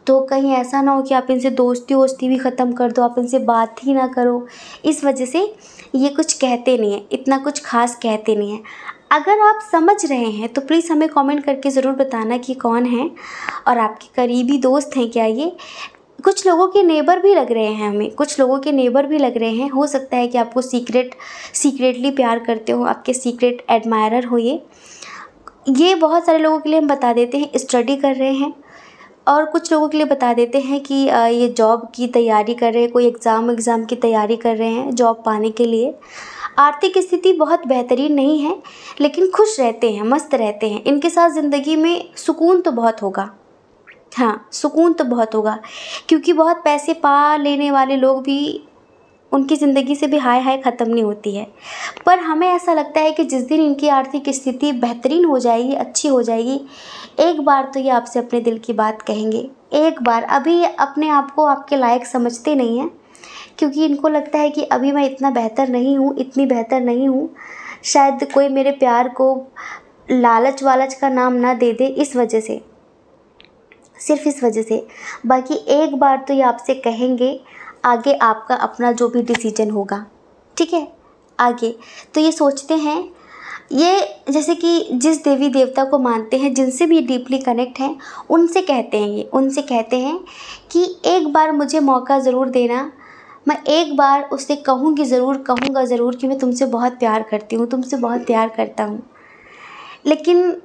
तो कहीं ऐसा ना हो कि आप इनसे दोस्ती वोस्ती भी ख़त्म कर दो, आप इनसे बात ही ना करो। इस वजह से ये कुछ कहते नहीं हैं, इतना कुछ खास कहते नहीं हैं। अगर आप समझ रहे हैं तो प्लीज़ हमें कमेंट करके ज़रूर बताना कि कौन है और आपके करीबी दोस्त हैं क्या ये। कुछ लोगों के नेबर भी लग रहे हैं हमें, कुछ लोगों के नेबर भी लग रहे हैं। हो सकता है कि आपको सीक्रेटली प्यार करते हो, आपके सीक्रेट एडमायरर हो ये बहुत सारे लोगों के लिए हम बता देते हैं स्टडी कर रहे हैं, और कुछ लोगों के लिए बता देते हैं कि ये जॉब की तैयारी कर रहे हैं, कोई एग्ज़ाम की तैयारी कर रहे हैं जॉब पाने के लिए। आर्थिक स्थिति बहुत बेहतरीन नहीं है, लेकिन खुश रहते हैं, मस्त रहते हैं। इनके साथ ज़िंदगी में सुकून तो बहुत होगा। हाँ, सुकून तो बहुत होगा, क्योंकि बहुत पैसे पा लेने वाले लोग भी, उनकी ज़िंदगी से भी हाय हाय ख़त्म नहीं होती है। पर हमें ऐसा लगता है कि जिस दिन इनकी आर्थिक स्थिति बेहतरीन हो जाएगी, अच्छी हो जाएगी, एक बार तो ये आपसे अपने दिल की बात कहेंगे। एक बार। अभी अपने आप को आपके लायक समझते नहीं हैं, क्योंकि इनको लगता है कि अभी मैं इतना बेहतर नहीं हूँ, इतनी बेहतर नहीं हूँ, शायद कोई मेरे प्यार को लालच वालच का नाम ना दे दे, इस वजह से, सिर्फ इस वजह से। बाकी एक बार तो ये आपसे कहेंगे, आगे आपका अपना जो भी डिसीजन होगा, ठीक है। आगे तो ये सोचते हैं, ये जैसे कि जिस देवी देवता को मानते हैं, जिनसे भी डीपली कनेक्ट हैं, उनसे कहते हैं, ये उनसे कहते हैं कि एक बार मुझे मौका ज़रूर देना, मैं एक बार उससे कहूँगी ज़रूर, कहूँगा ज़रूर कि मैं तुमसे बहुत प्यार करती हूँ, तुमसे बहुत प्यार करता हूँ। लेकिन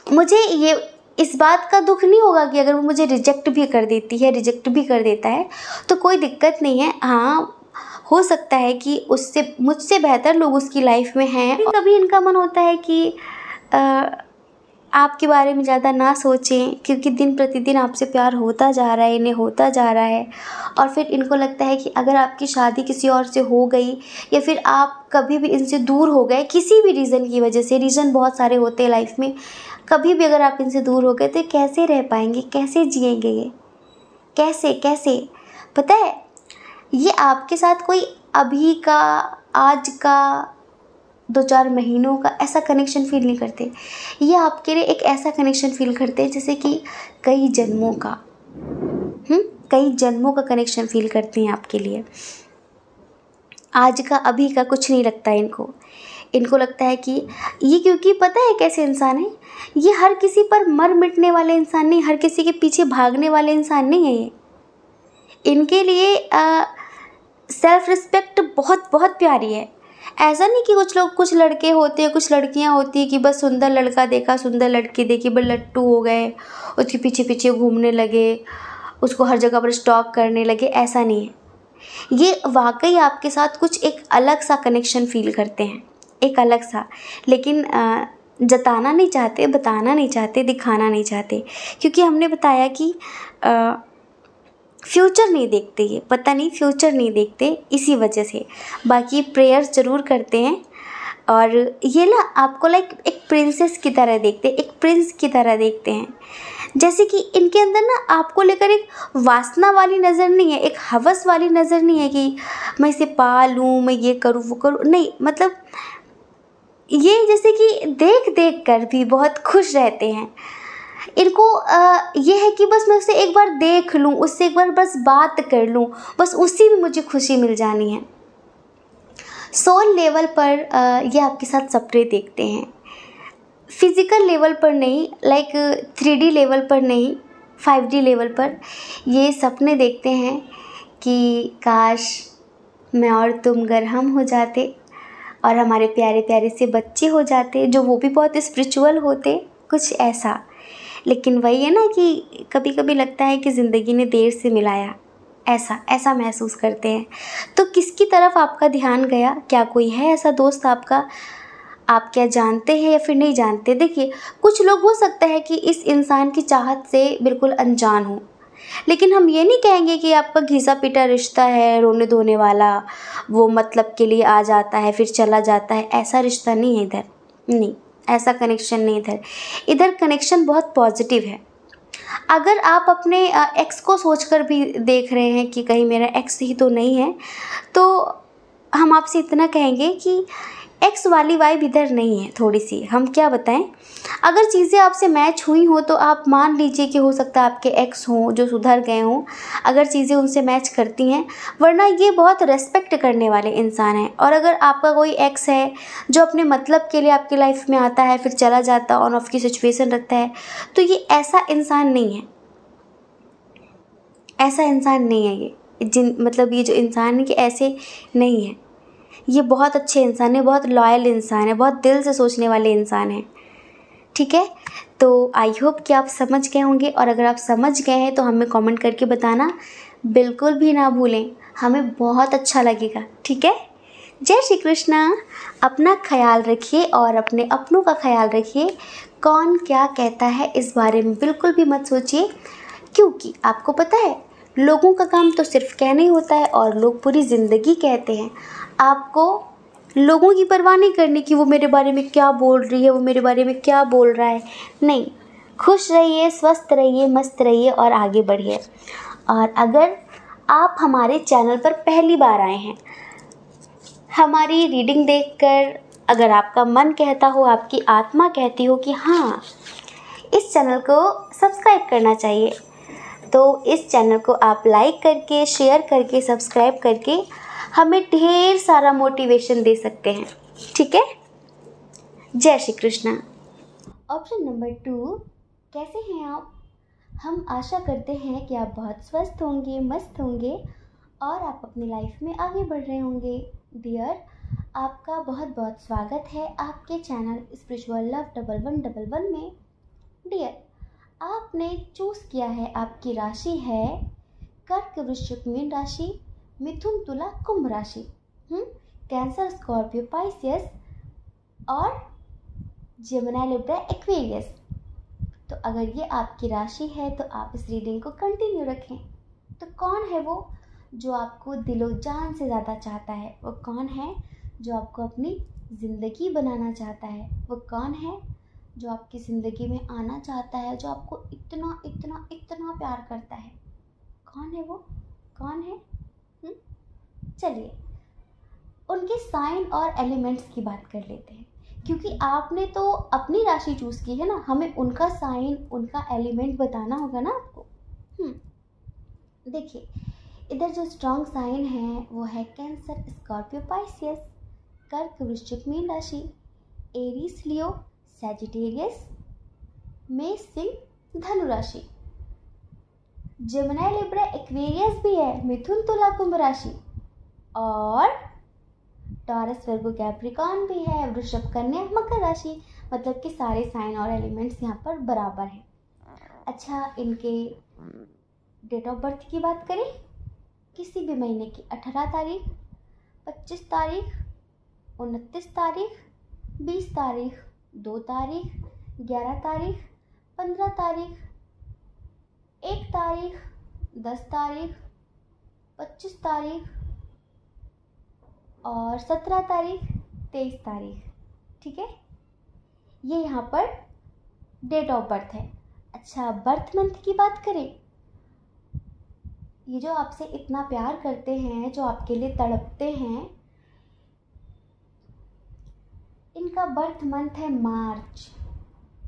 मुझे ये इस बात का दुख नहीं होगा कि अगर वो मुझे रिजेक्ट भी कर देती है, रिजेक्ट भी कर देता है तो कोई दिक्कत नहीं है। हाँ, हो सकता है कि उससे, मुझसे बेहतर लोग उसकी लाइफ में हैं। कभी इनका मन होता है कि आपके बारे में ज़्यादा ना सोचें, क्योंकि दिन प्रतिदिन आपसे प्यार होता जा रहा है, इन्हें होता जा रहा है। और फिर इनको लगता है कि अगर आपकी शादी किसी और से हो गई, या फिर आप कभी भी इनसे दूर हो गए किसी भी रीज़न की वजह से, रीज़न बहुत सारे होते हैं लाइफ में, कभी भी अगर आप इनसे दूर हो गए तो कैसे रह पाएंगे, कैसे जिएंगे ये, कैसे। पता है, ये आपके साथ कोई अभी का, आज का, 2-4 महीनों का ऐसा कनेक्शन फील नहीं करते। ये आपके लिए एक ऐसा कनेक्शन फील करते हैं जैसे कि कई जन्मों का, कई जन्मों का कनेक्शन फील करते हैं आपके लिए। आज का, अभी का कुछ नहीं लगता है इनको लगता है कि ये, क्योंकि पता है कैसे इंसान है ये, हर किसी पर मर मिटने वाले इंसान नहीं, हर किसी के पीछे भागने वाले इंसान नहीं है ये। इनके लिए सेल्फ रिस्पेक्ट बहुत बहुत प्यारी है। ऐसा नहीं कि कुछ लड़के होते हैं, कुछ लड़कियां होती है कि बस सुंदर लड़का देखा, सुंदर लड़की देखी, बस लट्टू हो गए, उसके पीछे पीछे घूमने लगे, उसको हर जगह पर स्टॉक करने लगे। ऐसा नहीं है, ये वाकई आपके साथ कुछ एक अलग सा कनेक्शन फील करते हैं, एक अलग सा। लेकिन जताना नहीं चाहते, बताना नहीं चाहते, दिखाना नहीं चाहते, क्योंकि हमने बताया कि फ्यूचर नहीं देखते, ये पता नहीं फ्यूचर नहीं देखते इसी वजह से। बाकी प्रेयर्स ज़रूर करते हैं, और ये ना आपको लाइक एक प्रिंसेस की तरह देखते हैं, एक प्रिंस की तरह देखते हैं। जैसे कि इनके अंदर ना आपको लेकर एक वासना वाली नज़र नहीं है, एक हवस वाली नज़र नहीं है कि मैं इसे पा लूँ, मैं ये करूँ वो करूँ, नहीं। मतलब ये जैसे कि देख देख कर भी बहुत खुश रहते हैं। इनको ये है कि बस मैं उसे एक बार देख लूँ, उससे एक बार बस बात कर लूँ, बस उसी में मुझे खुशी मिल जानी है। सोल लेवल पर ये आपके साथ सपने देखते हैं, फिज़िकल लेवल पर नहीं, लाइक 3D लेवल पर नहीं, 5D लेवल पर ये सपने देखते हैं कि काश मैं और तुम अगर हम हो जाते और हमारे प्यारे प्यारे से बच्चे हो जाते, जो वो भी बहुत स्पिरिचुअल होते, कुछ ऐसा। लेकिन वही है ना कि कभी कभी लगता है कि ज़िंदगी ने देर से मिलाया, ऐसा ऐसा महसूस करते हैं। तो किसकी तरफ आपका ध्यान गया? क्या कोई है ऐसा दोस्त आपका? आप क्या जानते हैं या फिर नहीं जानते? देखिए, कुछ लोग हो सकता है कि इस इंसान की चाहत से बिल्कुल अनजान हो, लेकिन हम ये नहीं कहेंगे कि आपका घिसा पिटा रिश्ता है, रोने धोने वाला, वो मतलब के लिए आ जाता है फिर चला जाता है, ऐसा रिश्ता नहीं है इधर, नहीं, ऐसा कनेक्शन नहीं इधर। इधर कनेक्शन बहुत पॉजिटिव है। अगर आप अपने एक्स को सोचकर भी देख रहे हैं कि कहीं मेरा एक्स ही तो नहीं है, तो हम आपसे इतना कहेंगे कि एक्स वाली वाइब इधर नहीं है थोड़ी सी। हम क्या बताएं, अगर चीज़ें आपसे मैच हुई हो तो आप मान लीजिए कि हो सकता है आपके एक्स हों जो सुधर गए हों, अगर चीज़ें उनसे मैच करती हैं, वरना ये बहुत रेस्पेक्ट करने वाले इंसान हैं। और अगर आपका कोई एक्स है जो अपने मतलब के लिए आपकी लाइफ में आता है फिर चला जाता, ऑन ऑफ की सिचुएशन रखता है, तो ये ऐसा इंसान नहीं है, ऐसा इंसान नहीं है ये। मतलब ये जो इंसान है कि ऐसे नहीं है, ये बहुत अच्छे इंसान है, बहुत लॉयल इंसान है, बहुत दिल से सोचने वाले इंसान है। ठीक है, तो आई होप कि आप समझ गए होंगे, और अगर आप समझ गए हैं तो हमें कमेंट करके बताना बिल्कुल भी ना भूलें, हमें बहुत अच्छा लगेगा। ठीक है, जय श्री कृष्णा। अपना ख्याल रखिए और अपने अपनों का ख्याल रखिए। कौन क्या कहता है इस बारे में बिल्कुल भी मत सोचिए, क्योंकि आपको पता है लोगों का काम तो सिर्फ कहना ही होता है, और लोग पूरी ज़िंदगी कहते हैं। आपको लोगों की परवाह नहीं करनी कि वो मेरे बारे में क्या बोल रही है, वो मेरे बारे में क्या बोल रहा है, नहीं। खुश रहिए, स्वस्थ रहिए, मस्त रहिए और आगे बढ़िए। और अगर आप हमारे चैनल पर पहली बार आए हैं, हमारी रीडिंग देखकर अगर आपका मन कहता हो, आपकी आत्मा कहती हो कि हाँ इस चैनल को सब्सक्राइब करना चाहिए, तो इस चैनल को आप लाइक करके, शेयर करके, सब्सक्राइब करके हमें ढेर सारा मोटिवेशन दे सकते हैं। ठीक है, जय श्री कृष्णा। ऑप्शन नंबर 2, कैसे हैं आप? हम आशा करते हैं कि आप बहुत स्वस्थ होंगे, मस्त होंगे और आप अपनी लाइफ में आगे बढ़ रहे होंगे। डियर, आपका बहुत बहुत स्वागत है आपके चैनल स्पिरिचुअल लव 1111 में। डियर, आपने चूज़ किया है, आपकी राशि है कर्क, वृश्चिक, मीन राशि, मिथुन, तुला, कुंभ राशि, कैंसर, स्कॉर्पियो, पाइसियस और जेमिनी, लिब्रा, एक्वेरियस। तो अगर ये आपकी राशि है तो आप इस रीडिंग को कंटिन्यू रखें। तो कौन है वो जो आपको दिलो जान से ज़्यादा चाहता है? वो कौन है जो आपको अपनी ज़िंदगी बनाना चाहता है? वो कौन है जो आपकी ज़िंदगी में आना चाहता है, जो आपको इतना इतना इतना प्यार करता है? कौन है वो? कौन है? चलिए उनके साइन और एलिमेंट्स की बात कर लेते हैं, क्योंकि आपने तो अपनी राशि चूज़ की है ना, हमें उनका साइन, उनका एलिमेंट बताना होगा ना आपको। देखिए, इधर जो स्ट्रॉन्ग साइन है वो है कैंसर, स्कॉर्पियो, पाइसियस, कर्क, वृश्चिक, मीन राशि, एरीज, लियो, सैजिटेरियस, मेष, सिंह, धनु राशि, जेमिनी, लिब्रा, एक्वेरियस भी है, मिथुन, तुला, कुंभ राशि, और टॉरस, वर्गो, कैप्रिकॉर्न भी है, वृषभ, कन्या, मकर राशि। मतलब कि सारे साइन और एलिमेंट्स यहाँ पर बराबर हैं। अच्छा, इनके डेट ऑफ बर्थ की बात करें, किसी भी महीने की 18 तारीख, 25 तारीख, 29 तारीख, 20 तारीख, 2 तारीख, 11 तारीख, 15 तारीख, 1 तारीख, 10 तारीख, 25 तारीख और 17 तारीख, 23 तारीख। ठीक है, ये यहाँ पर डेट ऑफ बर्थ है। अच्छा, बर्थ मंथ की बात करें, ये जो आपसे इतना प्यार करते हैं, जो आपके लिए तड़पते हैं, इनका बर्थ मंथ है मार्च,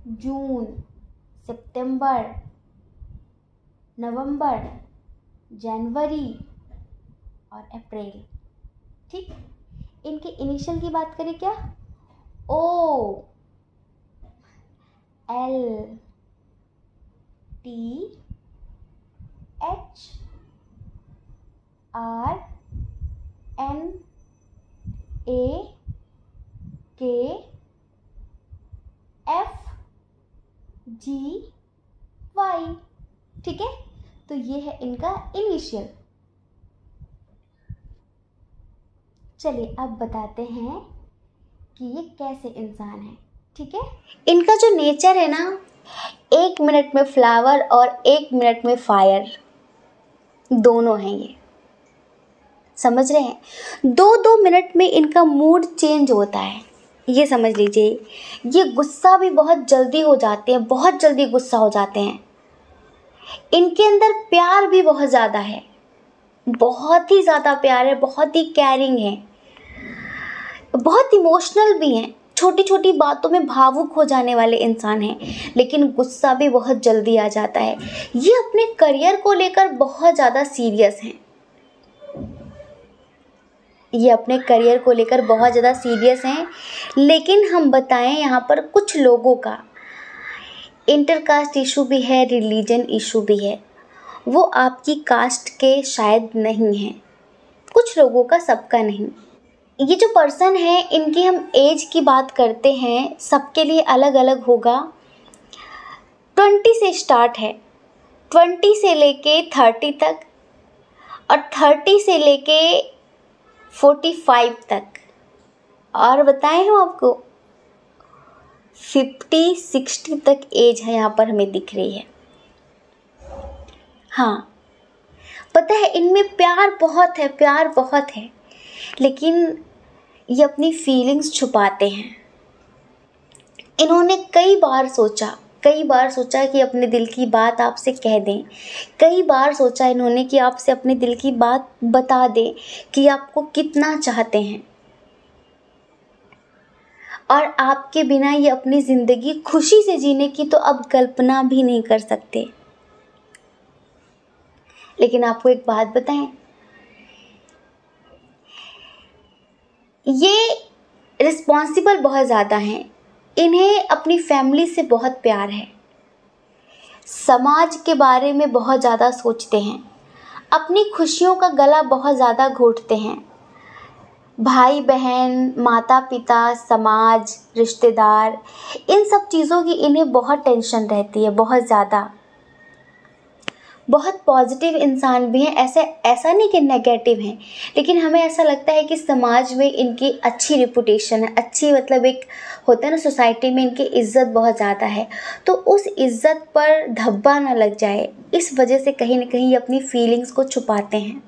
जून, सितंबर, नवंबर, जनवरी और अप्रैल। ठीक, इनके इनिशियल की बात करें क्या, O, L, T, H, R, N, A, K, F, ji, Y. ठीक है, तो ये है इनका इनिशियल। चलिए अब बताते हैं कि ये कैसे इंसान है। ठीक है, इनका जो नेचर है ना, 1 मिनट में फ्लावर और 1 मिनट में फायर, दोनों हैं ये। समझ रहे हैं, 2-2 मिनट में इनका मूड चेंज होता है, ये समझ लीजिए। ये गुस्सा भी बहुत जल्दी हो जाते हैं, बहुत जल्दी गुस्सा हो जाते हैं। इनके अंदर प्यार भी बहुत ज़्यादा है, बहुत ही ज़्यादा प्यार है, बहुत ही केयरिंग है, बहुत इमोशनल भी हैं, छोटी छोटी बातों में भावुक हो जाने वाले इंसान हैं, लेकिन गुस्सा भी बहुत जल्दी आ जाता है। ये अपने करियर को लेकर बहुत ज़्यादा सीरियस हैं, ये अपने करियर को लेकर बहुत ज़्यादा सीरियस हैं। लेकिन हम बताएं, यहाँ पर कुछ लोगों का इंटरकास्ट इशू भी है, रिलीजन इशू भी है। वो आपकी कास्ट के शायद नहीं हैं, कुछ लोगों का, सबका नहीं। ये जो पर्सन है, इनकी हम एज की बात करते हैं, सबके लिए अलग अलग होगा। 20 से स्टार्ट है, 20 से लेके 30 तक, और 30 से लेके 45 तक, और बताएं हम आपको 50-60 तक एज है यहाँ पर हमें दिख रही है। हाँ, पता है इनमें प्यार बहुत है, प्यार बहुत है, लेकिन ये अपनी फीलिंग्स छुपाते हैं। इन्होंने कई बार सोचा कि अपने दिल की बात आपसे कह दें। कई बार सोचा इन्होंने कि आपसे अपने दिल की बात बता दें कि आपको कितना चाहते हैं, और आपके बिना ये अपनी ज़िंदगी खुशी से जीने की तो अब कल्पना भी नहीं कर सकते। लेकिन आपको एक बात बताएं, ये रिस्पॉन्सिबल बहुत ज़्यादा हैं, इन्हें अपनी फैमिली से बहुत प्यार है, समाज के बारे में बहुत ज़्यादा सोचते हैं, अपनी खुशियों का गला बहुत ज़्यादा घोंटते हैं। भाई बहन, माता पिता, समाज, रिश्तेदार, इन सब चीज़ों की इन्हें बहुत टेंशन रहती है, बहुत ज़्यादा। बहुत पॉजिटिव इंसान भी हैं, ऐसा नहीं कि नेगेटिव हैं, लेकिन हमें ऐसा लगता है कि समाज में इनकी अच्छी रिपुटेशन है, अच्छी मतलब एक होता है ना, सोसाइटी में इनकी इज़्ज़त बहुत ज़्यादा है, तो उस इज़्ज़त पर धब्बा ना लग जाए, इस वजह से कहीं ना कहीं ये अपनी फीलिंग्स को छुपाते हैं।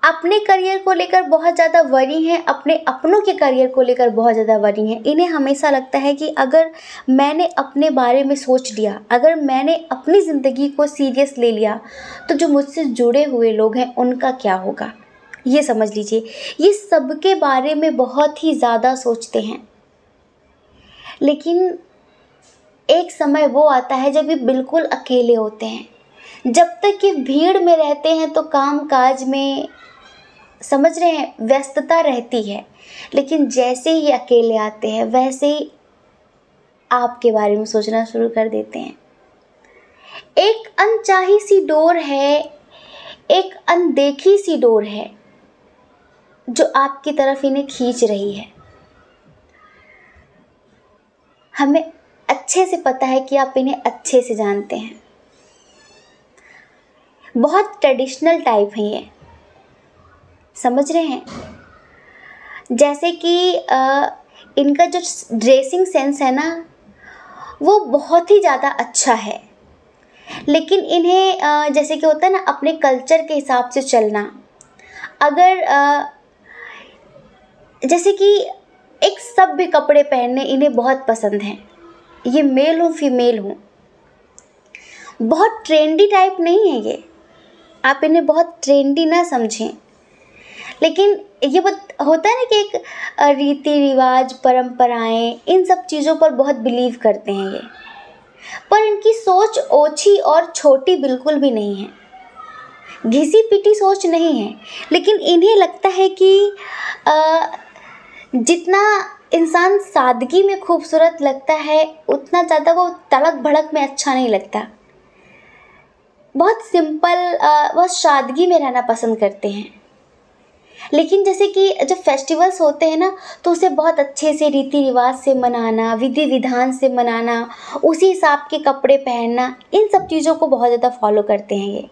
अपने करियर को लेकर बहुत ज़्यादा वरी हैं, अपने अपनों के करियर को लेकर बहुत ज़्यादा वरी हैं। इन्हें हमेशा लगता है कि अगर मैंने अपने बारे में सोच लिया, अगर मैंने अपनी ज़िंदगी को सीरियस ले लिया, तो जो मुझसे जुड़े हुए लोग हैं उनका क्या होगा। ये समझ लीजिए, ये सबके बारे में बहुत ही ज़्यादा सोचते हैं। लेकिन एक समय वो आता है जब ये बिल्कुल अकेले होते हैं। जब तक ये भीड़ में रहते हैं तो काम काज में, समझ रहे हैं, व्यस्तता रहती है, लेकिन जैसे ही अकेले आते हैं वैसे ही आपके बारे में सोचना शुरू कर देते हैं। एक अनचाही सी डोर है, एक अनदेखी सी डोर है जो आपकी तरफ इन्हें खींच रही है। हमें अच्छे से पता है कि आप इन्हें अच्छे से जानते हैं। बहुत ट्रेडिशनल टाइप हैं ये, समझ रहे हैं। जैसे कि इनका जो ड्रेसिंग सेंस है ना, वो बहुत ही ज़्यादा अच्छा है। लेकिन इन्हें जैसे कि होता है ना अपने कल्चर के हिसाब से चलना, अगर जैसे कि एक सभ्य कपड़े पहनने इन्हें बहुत पसंद हैं, ये मेल हो फीमेल हो, बहुत ट्रेंडी टाइप नहीं है ये, आप इन्हें बहुत ट्रेंडी ना समझें। लेकिन ये होता है ना कि एक रीति रिवाज परंपराएं, इन सब चीज़ों पर बहुत बिलीव करते हैं ये, पर इनकी सोच ओछी और छोटी बिल्कुल भी नहीं है, घिसी पिटी सोच नहीं है। लेकिन इन्हें लगता है कि जितना इंसान सादगी में खूबसूरत लगता है उतना ज़्यादा वो तड़क भड़क में अच्छा नहीं लगता। बहुत सिंपल, बहुत सादगी में रहना पसंद करते हैं। लेकिन जैसे कि जब फेस्टिवल्स होते हैं ना, तो उसे बहुत अच्छे से रीति रिवाज से मनाना, विधि विधान से मनाना, उसी हिसाब के कपड़े पहनना, इन सब चीज़ों को बहुत ज़्यादा फॉलो करते हैं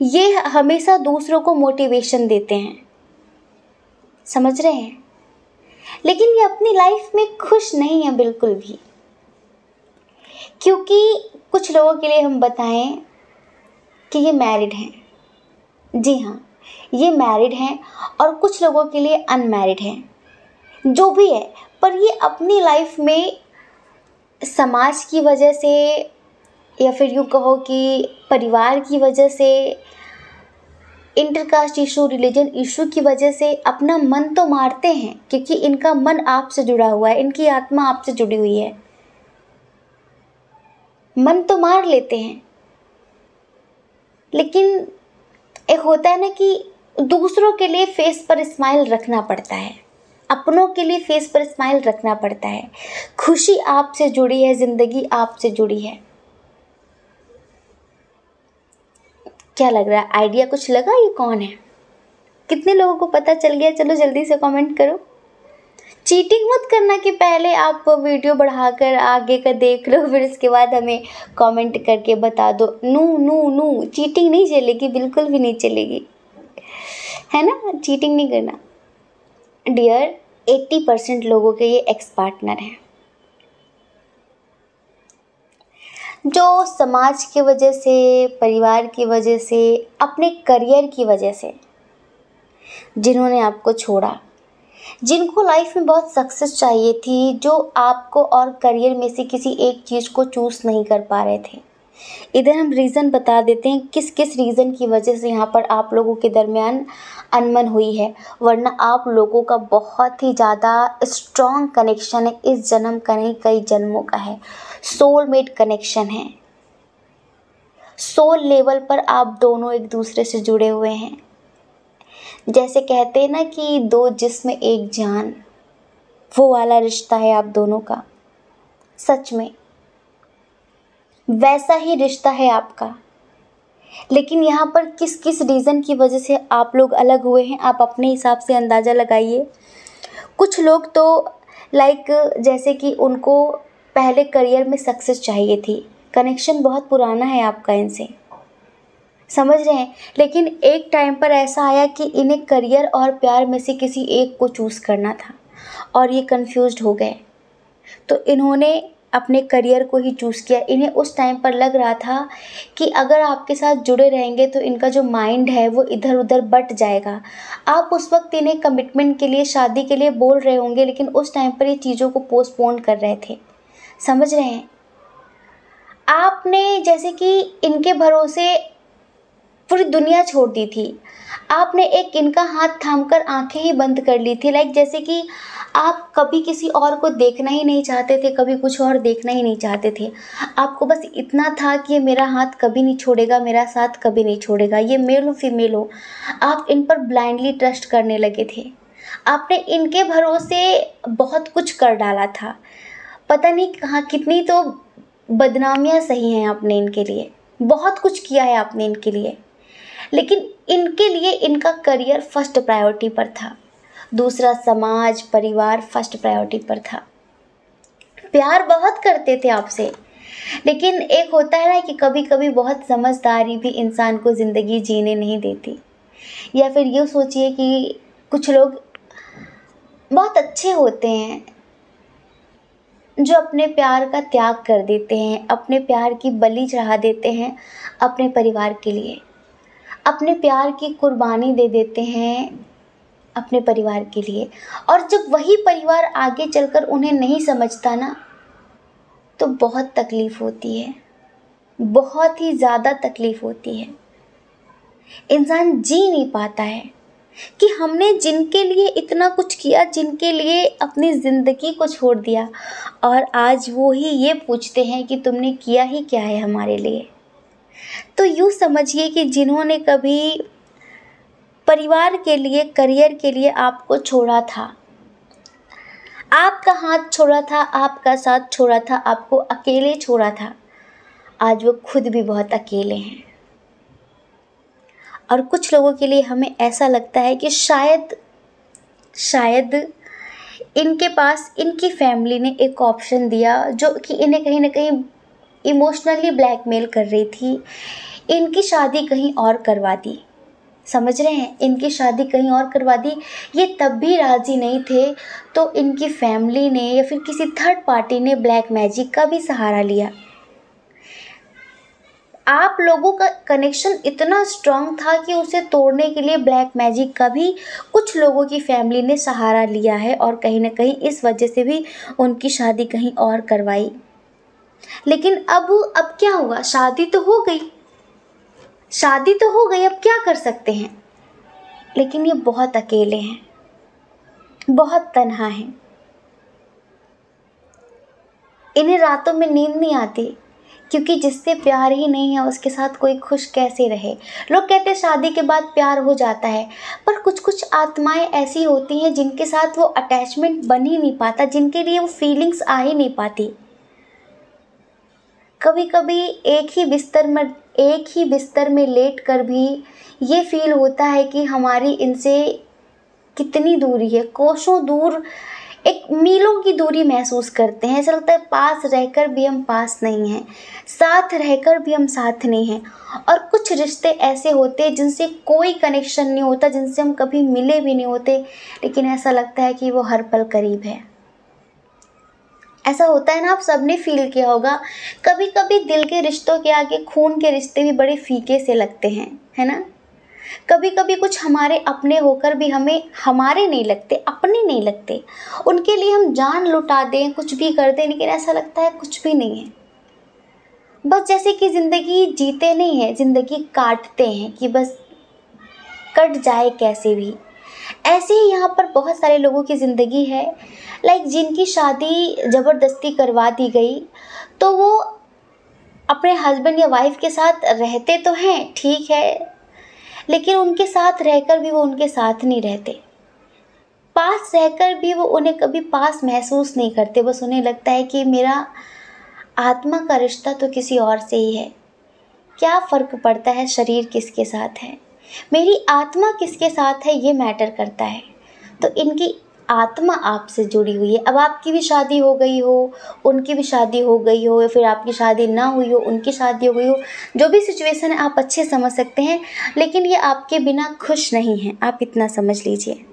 ये हमेशा दूसरों को मोटिवेशन देते हैं, समझ रहे हैं। लेकिन ये अपनी लाइफ में खुश नहीं है बिल्कुल भी, क्योंकि कुछ लोगों के लिए हम बताएं कि ये मैरिड हैं, जी हाँ ये मैरिड हैं, और कुछ लोगों के लिए अनमैरिड हैं, जो भी है, पर ये अपनी लाइफ में समाज की वजह से या फिर यूँ कहो कि परिवार की वजह से, इंटरकास्ट इशू, रिलीजन इशू की वजह से अपना मन तो मारते हैं, क्योंकि इनका मन आपसे जुड़ा हुआ है, इनकी आत्मा आपसे जुड़ी हुई है, मन तो मार लेते हैं। लेकिन एक होता है ना कि दूसरों के लिए फेस पर स्माइल रखना पड़ता है, अपनों के लिए फेस पर स्माइल रखना पड़ता है। खुशी आपसे जुड़ी है, ज़िंदगी आपसे जुड़ी है। क्या लग रहा है, आइडिया कुछ लगा ये कौन है? कितने लोगों को पता चल गया? चलो जल्दी से कमेंट करो। चीटिंग मत करना कि पहले आप वीडियो बढ़ाकर आगे का देख लो, फिर उसके बाद हमें कमेंट करके बता दो। नो नो नो, चीटिंग नहीं चलेगी, बिल्कुल भी नहीं चलेगी, है ना, चीटिंग नहीं करना। डियर, 80% लोगों के ये एक्स पार्टनर हैं, जो समाज की वजह से, परिवार की वजह से, अपने करियर की वजह से जिन्होंने आपको छोड़ा, जिनको लाइफ में बहुत सक्सेस चाहिए थी, जो आपको और करियर में से किसी एक चीज़ को चूज़ नहीं कर पा रहे थे। इधर हम रीज़न बता देते हैं किस किस रीज़न की वजह से यहाँ पर आप लोगों के दरमियान अनबन हुई है, वरना आप लोगों का बहुत ही ज़्यादा स्ट्रॉन्ग कनेक्शन है, इस जन्म का नहीं कई जन्मों का है, सोलमेट कनेक्शन है। सोल लेवल पर आप दोनों एक दूसरे से जुड़े हुए हैं। जैसे कहते हैं ना कि दो जिस्म एक जान, वो वाला रिश्ता है आप दोनों का, सच में वैसा ही रिश्ता है आपका। लेकिन यहाँ पर किस किस रीज़न की वजह से आप लोग अलग हुए हैं, आप अपने हिसाब से अंदाज़ा लगाइए। कुछ लोग तो जैसे कि उनको पहले करियर में सक्सेस चाहिए थी, कनेक्शन बहुत पुराना है आपका इनसे, समझ रहे हैं। लेकिन एक टाइम पर ऐसा आया कि इन्हें करियर और प्यार में से किसी एक को चूज़ करना था, और ये कंफ्यूज्ड हो गए, तो इन्होंने अपने करियर को ही चूज़ किया। इन्हें उस टाइम पर लग रहा था कि अगर आपके साथ जुड़े रहेंगे तो इनका जो माइंड है वो इधर उधर बट जाएगा। आप उस वक्त इन्हें कमिटमेंट के लिए, शादी के लिए बोल रहे होंगे, लेकिन उस टाइम पर ये चीज़ों को पोस्टपोन कर रहे थे, समझ रहे हैं। आपने जैसे कि इनके भरोसे पूरी दुनिया छोड़ दी थी, आपने एक इनका हाथ थामकर आंखें ही बंद कर ली थी। जैसे कि आप कभी किसी और को देखना ही नहीं चाहते थे, कभी कुछ और देखना ही नहीं चाहते थे। आपको बस इतना था कि ये मेरा हाथ कभी नहीं छोड़ेगा, मेरा साथ कभी नहीं छोड़ेगा, ये मेल हो फीमेल हो। आप इन पर ब्लाइंडली ट्रस्ट करने लगे थे। आपने इनके भरोसे बहुत कुछ कर डाला था, पता नहीं कहाँ कितनी तो बदनामियाँ सही हैं आपने इनके लिए, बहुत कुछ किया है आपने इनके लिए। लेकिन इनके लिए इनका करियर फर्स्ट प्रायोरिटी पर था, दूसरा समाज परिवार फर्स्ट प्रायोरिटी पर था। प्यार बहुत करते थे आपसे, लेकिन एक होता है ना कि कभी कभी बहुत समझदारी भी इंसान को ज़िंदगी जीने नहीं देती। या फिर ये सोचिए कि कुछ लोग बहुत अच्छे होते हैं, जो अपने प्यार का त्याग कर देते हैं, अपने प्यार की बलि चढ़ा देते हैं अपने परिवार के लिए, अपने प्यार की कुर्बानी दे देते हैं अपने परिवार के लिए। और जब वही परिवार आगे चलकर उन्हें नहीं समझता ना, तो बहुत तकलीफ़ होती है, बहुत ही ज़्यादा तकलीफ़ होती है। इंसान जी नहीं पाता है कि हमने जिनके लिए इतना कुछ किया, जिनके लिए अपनी ज़िंदगी को छोड़ दिया, और आज वो ही ये पूछते हैं कि तुमने किया ही क्या है हमारे लिए। तो यूँ समझिए कि जिन्होंने कभी परिवार के लिए, करियर के लिए आपको छोड़ा था, आपका हाथ छोड़ा था, आपका साथ छोड़ा था, आपको अकेले छोड़ा था, आज वो खुद भी बहुत अकेले हैं। और कुछ लोगों के लिए हमें ऐसा लगता है कि शायद इनके पास इनकी फैमिली ने एक ऑप्शन दिया जो कि इन्हें कहीं ना कहीं इमोशनली ब्लैकमेल कर रही थी, इनकी शादी कहीं और करवा दी। समझ रहे हैं, इनकी शादी कहीं और करवा दी। ये तब भी राज़ी नहीं थे, तो इनकी फैमिली ने या फिर किसी थर्ड पार्टी ने ब्लैक मैजिक का भी सहारा लिया। आप लोगों का कनेक्शन इतना स्ट्रांग था कि उसे तोड़ने के लिए ब्लैक मैजिक का भी कुछ लोगों की फैमिली ने सहारा लिया है, और कहीं ना कहीं इस वजह से भी उनकी शादी कहीं और करवाई। लेकिन अब क्या हुआ, शादी तो हो गई, अब क्या कर सकते हैं। लेकिन ये बहुत अकेले हैं, बहुत तन्हा हैं। इन्हें रातों में नींद नहीं आती, क्योंकि जिससे प्यार ही नहीं है उसके साथ कोई खुश कैसे रहे। लोग कहते हैं शादी के बाद प्यार हो जाता है, पर कुछ कुछ आत्माएं ऐसी होती हैं जिनके साथ वो अटैचमेंट बन ही नहीं पाता, जिनके लिए वो फीलिंग्स आ ही नहीं पाती। कभी कभी एक ही बिस्तर में लेट कर भी ये फील होता है कि हमारी इनसे कितनी दूरी है, कोसों दूर, एक मीलों की दूरी महसूस करते हैं। ऐसा लगता है पास रहकर भी हम पास नहीं हैं, साथ रहकर भी हम साथ नहीं हैं। और कुछ रिश्ते ऐसे होते हैं जिनसे कोई कनेक्शन नहीं होता, जिनसे हम कभी मिले भी नहीं होते, लेकिन ऐसा लगता है कि वो हर पल करीब है। ऐसा होता है ना, आप सबने फील किया होगा। कभी कभी दिल के रिश्तों के आगे खून के रिश्ते भी बड़े फीके से लगते हैं, है ना। कभी कभी कुछ हमारे अपने होकर भी हमें हमारे नहीं लगते, अपने नहीं लगते। उनके लिए हम जान लुटा दें, कुछ भी कर दें, लेकिन ऐसा लगता है कुछ भी नहीं है। बस जैसे कि ज़िंदगी जीते नहीं है, ज़िंदगी काटते हैं कि बस कट जाए कैसे भी। ऐसे ही यहाँ पर बहुत सारे लोगों की ज़िंदगी है, जिनकी शादी ज़बरदस्ती करवा दी गई, तो वो अपने हस्बैंड या वाइफ के साथ रहते तो हैं, ठीक है, लेकिन उनके साथ रहकर भी वो उनके साथ नहीं रहते। पास रहकर भी वो उन्हें कभी पास महसूस नहीं करते। बस उन्हें लगता है कि मेरा आत्मा का रिश्ता तो किसी और से ही है, क्या फ़र्क पड़ता है शरीर किसके साथ है, मेरी आत्मा किसके साथ है ये मैटर करता है। तो इनकी आत्मा आपसे जुड़ी हुई है। अब आपकी भी शादी हो गई हो, उनकी भी शादी हो गई हो, या फिर आपकी शादी ना हुई हो, उनकी शादी हो गई हो, जो भी सिचुएशन है आप अच्छे समझ सकते हैं, लेकिन ये आपके बिना खुश नहीं हैं, आप इतना समझ लीजिए।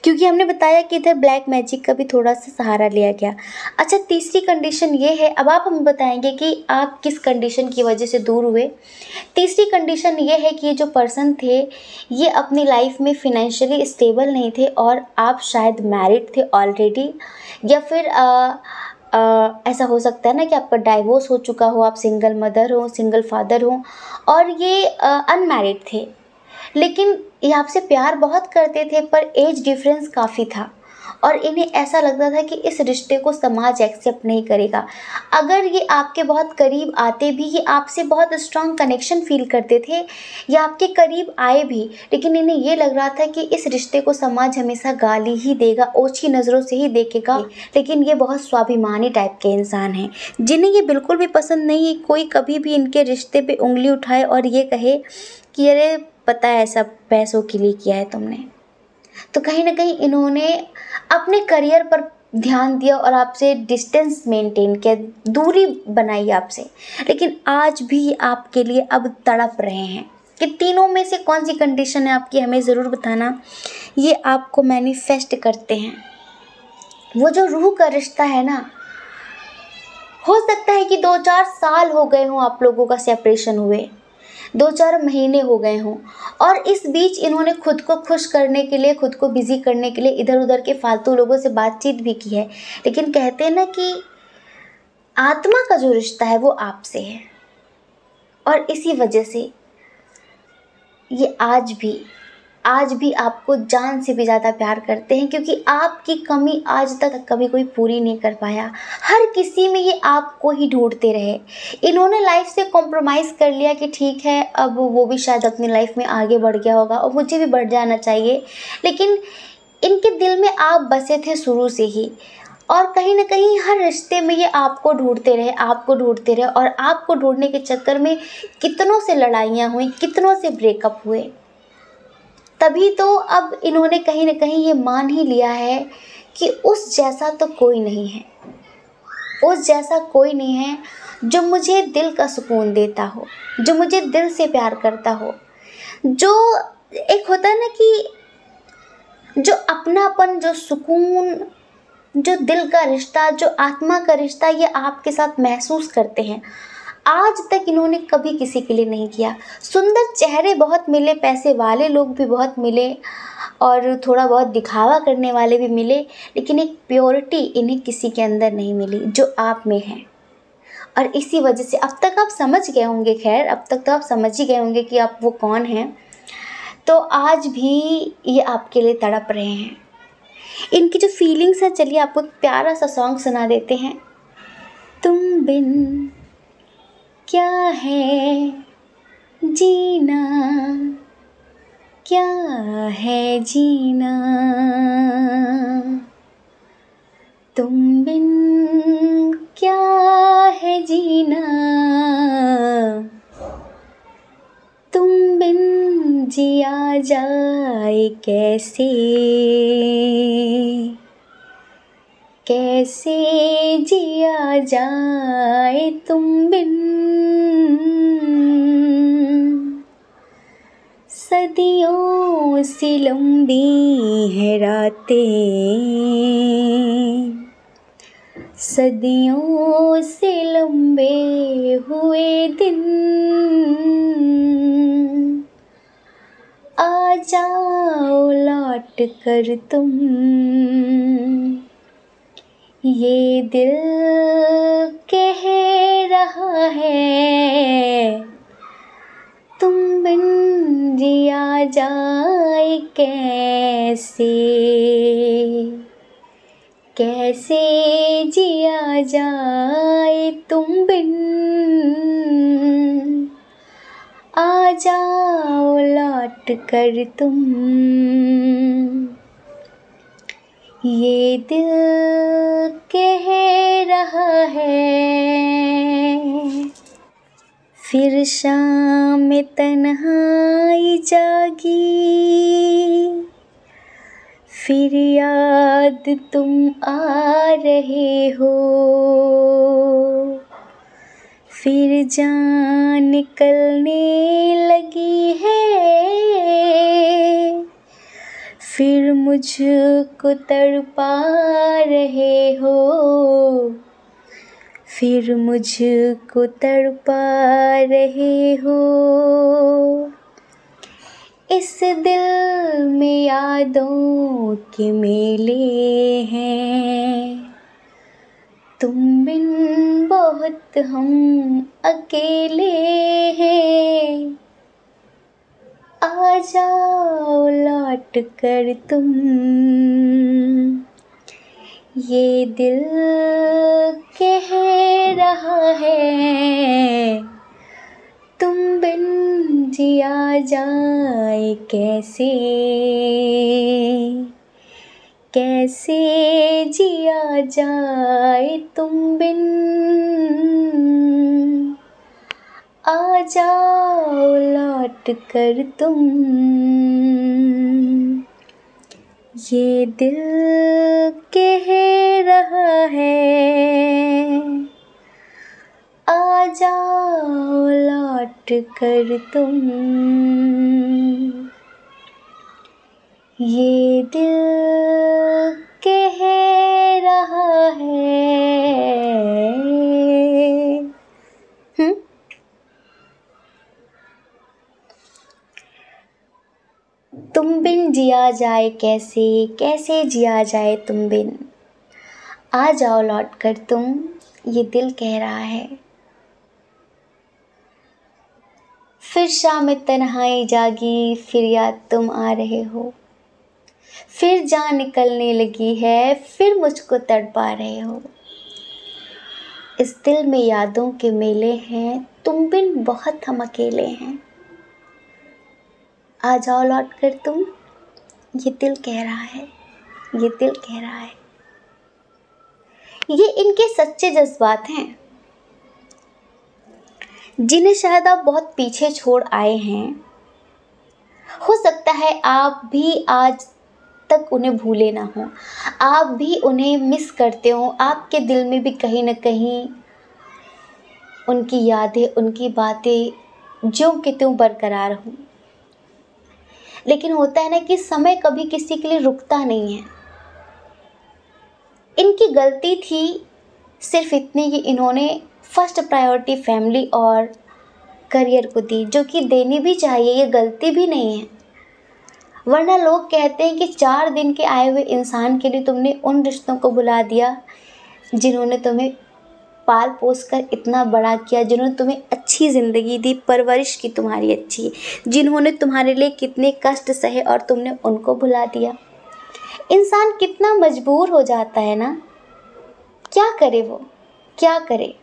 क्योंकि हमने बताया कि इधर ब्लैक मैजिक का भी थोड़ा सा सहारा लिया गया। अच्छा, तीसरी कंडीशन ये है, अब आप हमें बताएंगे कि आप किस कंडीशन की वजह से दूर हुए। तीसरी कंडीशन ये है कि ये जो पर्सन थे ये अपनी लाइफ में फिनेंशियली स्टेबल नहीं थे, और आप शायद मैरिड थे ऑलरेडी, या फिर ऐसा हो सकता है ना कि आपका डाइवोर्स हो चुका हो, आप सिंगल मदर हो, सिंगल फादर हो, और ये अनमैरिड थे। लेकिन ये आपसे प्यार बहुत करते थे, पर एज डिफरेंस काफ़ी था, और इन्हें ऐसा लगता था कि इस रिश्ते को समाज एक्सेप्ट नहीं करेगा। अगर ये आपके बहुत करीब आते भी, ये आपसे बहुत स्ट्रांग कनेक्शन फील करते थे, या आपके करीब आए भी, लेकिन इन्हें ये लग रहा था कि इस रिश्ते को समाज हमेशा गाली ही देगा, ओछी नज़रों से ही देखेगा। लेकिन ये बहुत स्वाभिमानी टाइप के इंसान हैं, जिन्हें ये बिल्कुल भी पसंद नहीं है कोई कभी भी इनके रिश्ते पे उंगली उठाए और ये कहे कि अरे पता है सब पैसों के लिए किया है तुमने। तो कहीं ना कहीं इन्होंने अपने करियर पर ध्यान दिया और आपसे डिस्टेंस मेंटेन किया, दूरी बनाई आपसे। लेकिन आज भी आपके लिए अब तड़प रहे हैं कि तीनों में से कौन सी कंडीशन है आपकी, हमें ज़रूर बताना। ये आपको मैनिफेस्ट करते हैं, वो जो रूह का रिश्ता है ना, हो सकता है कि 2-4 साल हो गए हों आप लोगों का सेपरेशन हुए, 2-4 महीने हो गए हों, और इस बीच इन्होंने खुद को खुश करने के लिए, खुद को बिजी करने के लिए इधर उधर के फालतू लोगों से बातचीत भी की है, लेकिन कहते हैं ना कि आत्मा का जो रिश्ता है वो आपसे है। और इसी वजह से ये आज भी आपको जान से भी ज़्यादा प्यार करते हैं, क्योंकि आपकी कमी आज तक कभी कोई पूरी नहीं कर पाया। हर किसी में ये आपको ही ढूंढते रहे। इन्होंने लाइफ से कॉम्प्रोमाइज़ कर लिया कि ठीक है, अब वो भी शायद अपनी लाइफ में आगे बढ़ गया होगा और मुझे भी बढ़ जाना चाहिए, लेकिन इनके दिल में आप बसे थे शुरू से ही। और कहीं ना कहीं हर रिश्ते में ये आपको ढूंढते रहे, और आपको ढूंढने के चक्कर में कितनों से लड़ाइयाँ हुई, कितनों से ब्रेकअप हुए। तभी तो अब इन्होंने कहीं ना कहीं ये मान ही लिया है कि उस जैसा तो कोई नहीं है, उस जैसा कोई नहीं है जो मुझे दिल का सुकून देता हो, जो मुझे दिल से प्यार करता हो, जो एक होता है ना कि जो अपनापन, जो सुकून, जो दिल का रिश्ता, जो आत्मा का रिश्ता ये आपके साथ महसूस करते हैं। आज तक इन्होंने कभी किसी के लिए नहीं किया। सुंदर चेहरे बहुत मिले, पैसे वाले लोग भी बहुत मिले और थोड़ा बहुत दिखावा करने वाले भी मिले, लेकिन एक प्योरिटी इन्हें किसी के अंदर नहीं मिली जो आप में है। और इसी वजह से अब तक आप समझ गए होंगे, खैर अब तक तो आप समझ ही गए होंगे कि आप वो कौन हैं, तो आज भी ये आपके लिए तड़प रहे हैं। इनकी जो फीलिंग्स है, चलिए आपको एक प्यारा सा सॉन्ग सुना देते हैं। तुम बिन क्या है जीना, क्या है जीना, तुम बिन क्या है जीना, तुम बिन जिया जाए कैसे, कैसे जिया जाए तुम बिन, सदियों से लंबी है रातें, सदियों से लंबे हुए दिन, आ जाओ लौट कर तुम, ये दिल कह रहा है, तुम बिन जिया जाए कैसे, कैसे जिया जाए तुम बिन, आ जाओ लौट कर तुम, ये दिल कह रहा है। फिर शाम में तन्हाई जागी, फिर याद तुम आ रहे हो, फिर जान निकलने लगी है, फिर मुझको तड़पा रहे हो, फिर मुझको तड़पा रहे हो, इस दिल में यादों के मेले हैं, तुम बिन बहुत हम अकेले हैं, आ जाओ लौट कर तुम, ये दिल कह रहा है, तुम बिन जिया जाए कैसे, कैसे जिया जाए तुम बिन, आ जाओ लौट कर तुम, ये दिल कह रहा है, आ जाओ लौट कर तुम, ये दिल कह रहा है। तुम बिन जिया जाए कैसे, कैसे जिया जाए तुम बिन, आ जाओ लौट कर तुम, ये दिल कह रहा है। फिर शाम तन्हाई जागी, फिर याद तुम आ रहे हो, फिर जान निकलने लगी है, फिर मुझको तड़पा रहे हो। इस दिल में यादों के मेले हैं, तुम बिन बहुत हम अकेले हैं, आ जाओ लौट कर तुम, ये दिल कह रहा है, ये दिल कह रहा है। ये इनके सच्चे जज्बात हैं, जिन्हें शायद आप बहुत पीछे छोड़ आए हैं। हो सकता है आप भी आज तक उन्हें भूले ना हो, आप भी उन्हें मिस करते हो, आपके दिल में भी कहीं ना कहीं उनकी यादें, उनकी बातें ज्यों कि त्यों बरकरार हों। लेकिन होता है ना कि समय कभी किसी के लिए रुकता नहीं है। इनकी गलती थी सिर्फ इतनी कि इन्होंने फर्स्ट प्रायोरिटी फैमिली और करियर को दी, जो कि देनी भी चाहिए, ये गलती भी नहीं है। वरना लोग कहते हैं कि 4 दिन के आए हुए इंसान के लिए तुमने उन रिश्तों को भुला दिया जिन्होंने तुम्हें पाल पोस कर इतना बड़ा किया, जिन्होंने तुम्हें अच्छी ज़िंदगी दी, परवरिश की तुम्हारी अच्छी, जिन्होंने तुम्हारे लिए कितने कष्ट सहे और तुमने उनको भुला दिया। इंसान कितना मजबूर हो जाता है ना, क्या करे वो, क्या करे।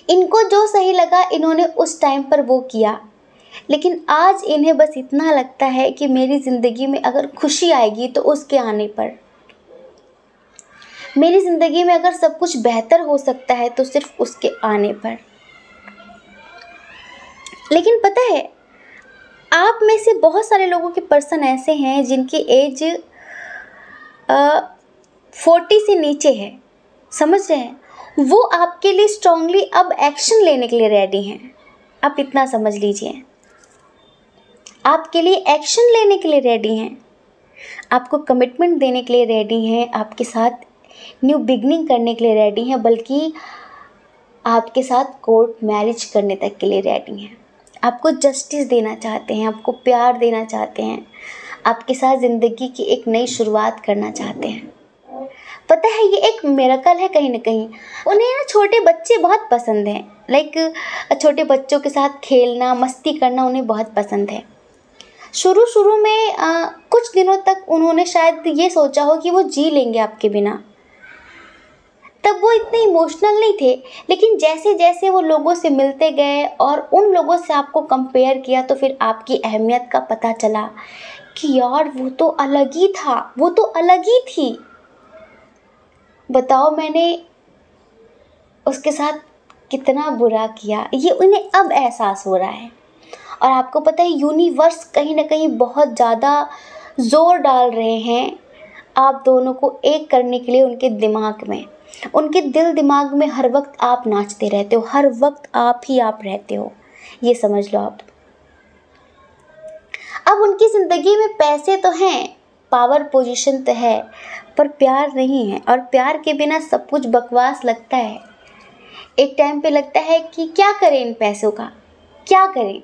इनको जो सही लगा इन्होंने उस टाइम पर वो किया, लेकिन आज इन्हें बस इतना लगता है कि मेरी ज़िंदगी में अगर खुशी आएगी तो उसके आने पर, मेरी ज़िंदगी में अगर सब कुछ बेहतर हो सकता है तो सिर्फ उसके आने पर। लेकिन पता है, आप में से बहुत सारे लोगों के पर्सन ऐसे हैं जिनकी एज 40 से नीचे है, समझ रहे हैं, वो आपके लिए स्ट्रांगली अब एक्शन लेने के लिए रेडी हैं। आप इतना समझ लीजिए, आपके लिए एक्शन लेने के लिए रेडी हैं, आपको कमिटमेंट देने के लिए रेडी हैं, आपके साथ न्यू बिगनिंग करने के लिए रेडी हैं, बल्कि आपके साथ कोर्ट मैरिज करने तक के लिए रेडी हैं। आपको जस्टिस देना चाहते हैं, आपको प्यार देना चाहते हैं, आपके साथ ज़िंदगी की एक नई शुरुआत करना चाहते हैं। पता है, ये एक मिरेकल है कहीं ना कहीं। उन्हें ना छोटे बच्चे बहुत पसंद हैं, लाइक छोटे बच्चों के साथ खेलना, मस्ती करना उन्हें बहुत पसंद है। शुरू में कुछ दिनों तक उन्होंने शायद ये सोचा हो कि वो जी लेंगे आपके बिना, तब वो इतने इमोशनल नहीं थे। लेकिन जैसे जैसे वो लोगों से मिलते गए और उन लोगों से आपको कंपेयर किया, तो फिर आपकी अहमियत का पता चला कि यार वो तो अलग ही था, वो तो अलग ही थी। बताओ मैंने उसके साथ कितना बुरा किया, ये उन्हें अब एहसास हो रहा है। और आपको पता है, यूनिवर्स कहीं ना कहीं बहुत ज़्यादा ज़ोर डाल रहे हैं आप दोनों को एक करने के लिए। उनके दिमाग में, उनके दिल दिमाग में हर वक्त आप नाचते रहते हो, हर वक्त आप ही आप रहते हो, ये समझ लो आप। अब उनकी ज़िंदगी में पैसे तो हैं, पावर पोजीशन तो है, पर प्यार नहीं है। और प्यार के बिना सब कुछ बकवास लगता है। एक टाइम पे लगता है कि क्या करें इन पैसों का, क्या करें।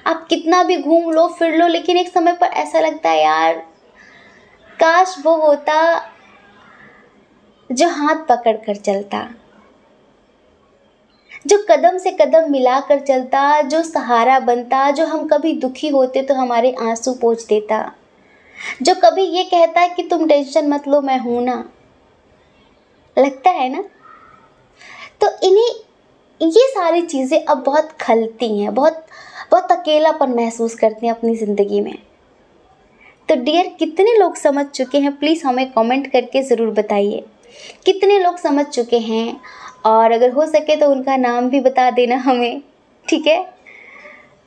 आप कितना भी घूम लो फिर लो, लेकिन एक समय पर ऐसा लगता है यार काश वो होता जो हाथ पकड़ कर चलता, जो कदम से कदम मिलाकर चलता, जो सहारा बनता, जो हम कभी दुखी होते तो हमारे आंसू पोंछ देता, जो कभी ये कहता कि तुम टेंशन मत लो मैं हूं ना। लगता है ना। तो इन्हें ये सारी चीज़ें अब बहुत खलती हैं, बहुत बहुत अकेलापन महसूस करते हैं अपनी ज़िंदगी में। तो डियर, कितने लोग समझ चुके हैं, प्लीज़ हमें कमेंट करके ज़रूर बताइए कितने लोग समझ चुके हैं, और अगर हो सके तो उनका नाम भी बता देना हमें, ठीक है।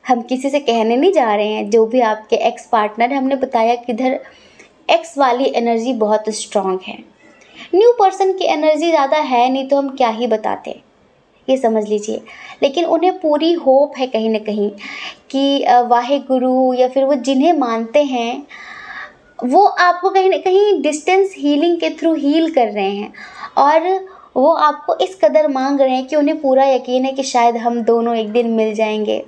हम किसी से कहने नहीं जा रहे हैं, जो भी आपके एक्स पार्टनर है, हमने बताया कि इधर एक्स वाली एनर्जी बहुत स्ट्रांग है, न्यू पर्सन की एनर्जी ज़्यादा है नहीं, तो हम क्या ही बताते, ये समझ लीजिए। लेकिन उन्हें पूरी होप है कहीं ना कहीं कि वाहे गुरु या फिर वो जिन्हें मानते हैं वो आपको कहीं ना कहीं डिस्टेंस हीलिंग के थ्रू हील कर रहे हैं, और वो आपको इस कदर मांग रहे हैं कि उन्हें पूरा यकीन है कि शायद हम दोनों एक दिन मिल जाएंगे।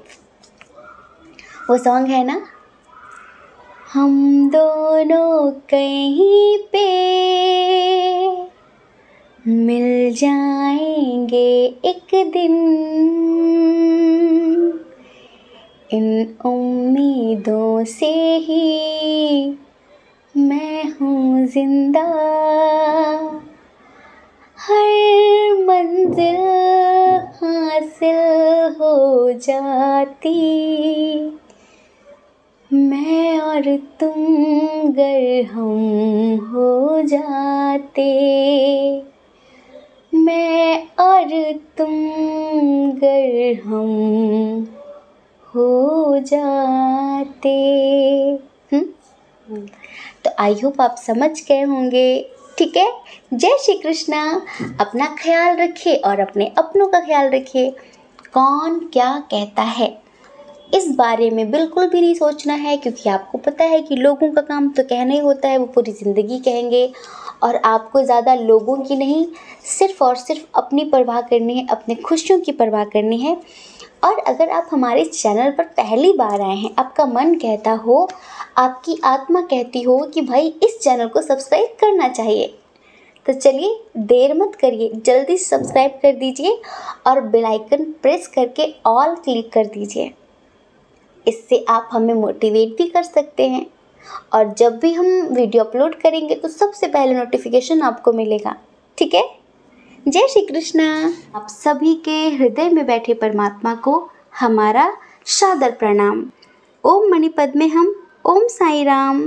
वो सॉन्ग है ना, हम दोनों कहीं पे मिल जाएंगे एक दिन, इन उम्मीदों से ही मैं हूँ जिंदा, हर मंजिल हासिल हो जाती, मैं और तुम गर हम हो जाते, मैं और तुम गर हम हो जाते। तो आई होप आप समझ गए होंगे। ठीक है, जय श्री कृष्णा। अपना ख्याल रखिए और अपने अपनों का ख्याल रखिए। कौन क्या कहता है इस बारे में बिल्कुल भी नहीं सोचना है, क्योंकि आपको पता है कि लोगों का काम तो कहना ही होता है, वो पूरी ज़िंदगी कहेंगे, और आपको ज़्यादा लोगों की नहीं, सिर्फ़ और सिर्फ अपनी परवाह करनी है, अपनी खुशियों की परवाह करनी है। और अगर आप हमारे चैनल पर पहली बार आए हैं, आपका मन कहता हो, आपकी आत्मा कहती हो कि भाई इस चैनल को सब्सक्राइब करना चाहिए, तो चलिए देर मत करिए, जल्दी सब्सक्राइब कर दीजिए और बेल आइकन प्रेस करके ऑल क्लिक कर दीजिए। इससे आप हमें मोटिवेट भी कर सकते हैं, और जब भी हम वीडियो अपलोड करेंगे तो सबसे पहले नोटिफिकेशन आपको मिलेगा। ठीक है, जय श्री कृष्णा। आप सभी के हृदय में बैठे परमात्मा को हमारा सादर प्रणाम। ओम मणिपद में हम ओम साई राम।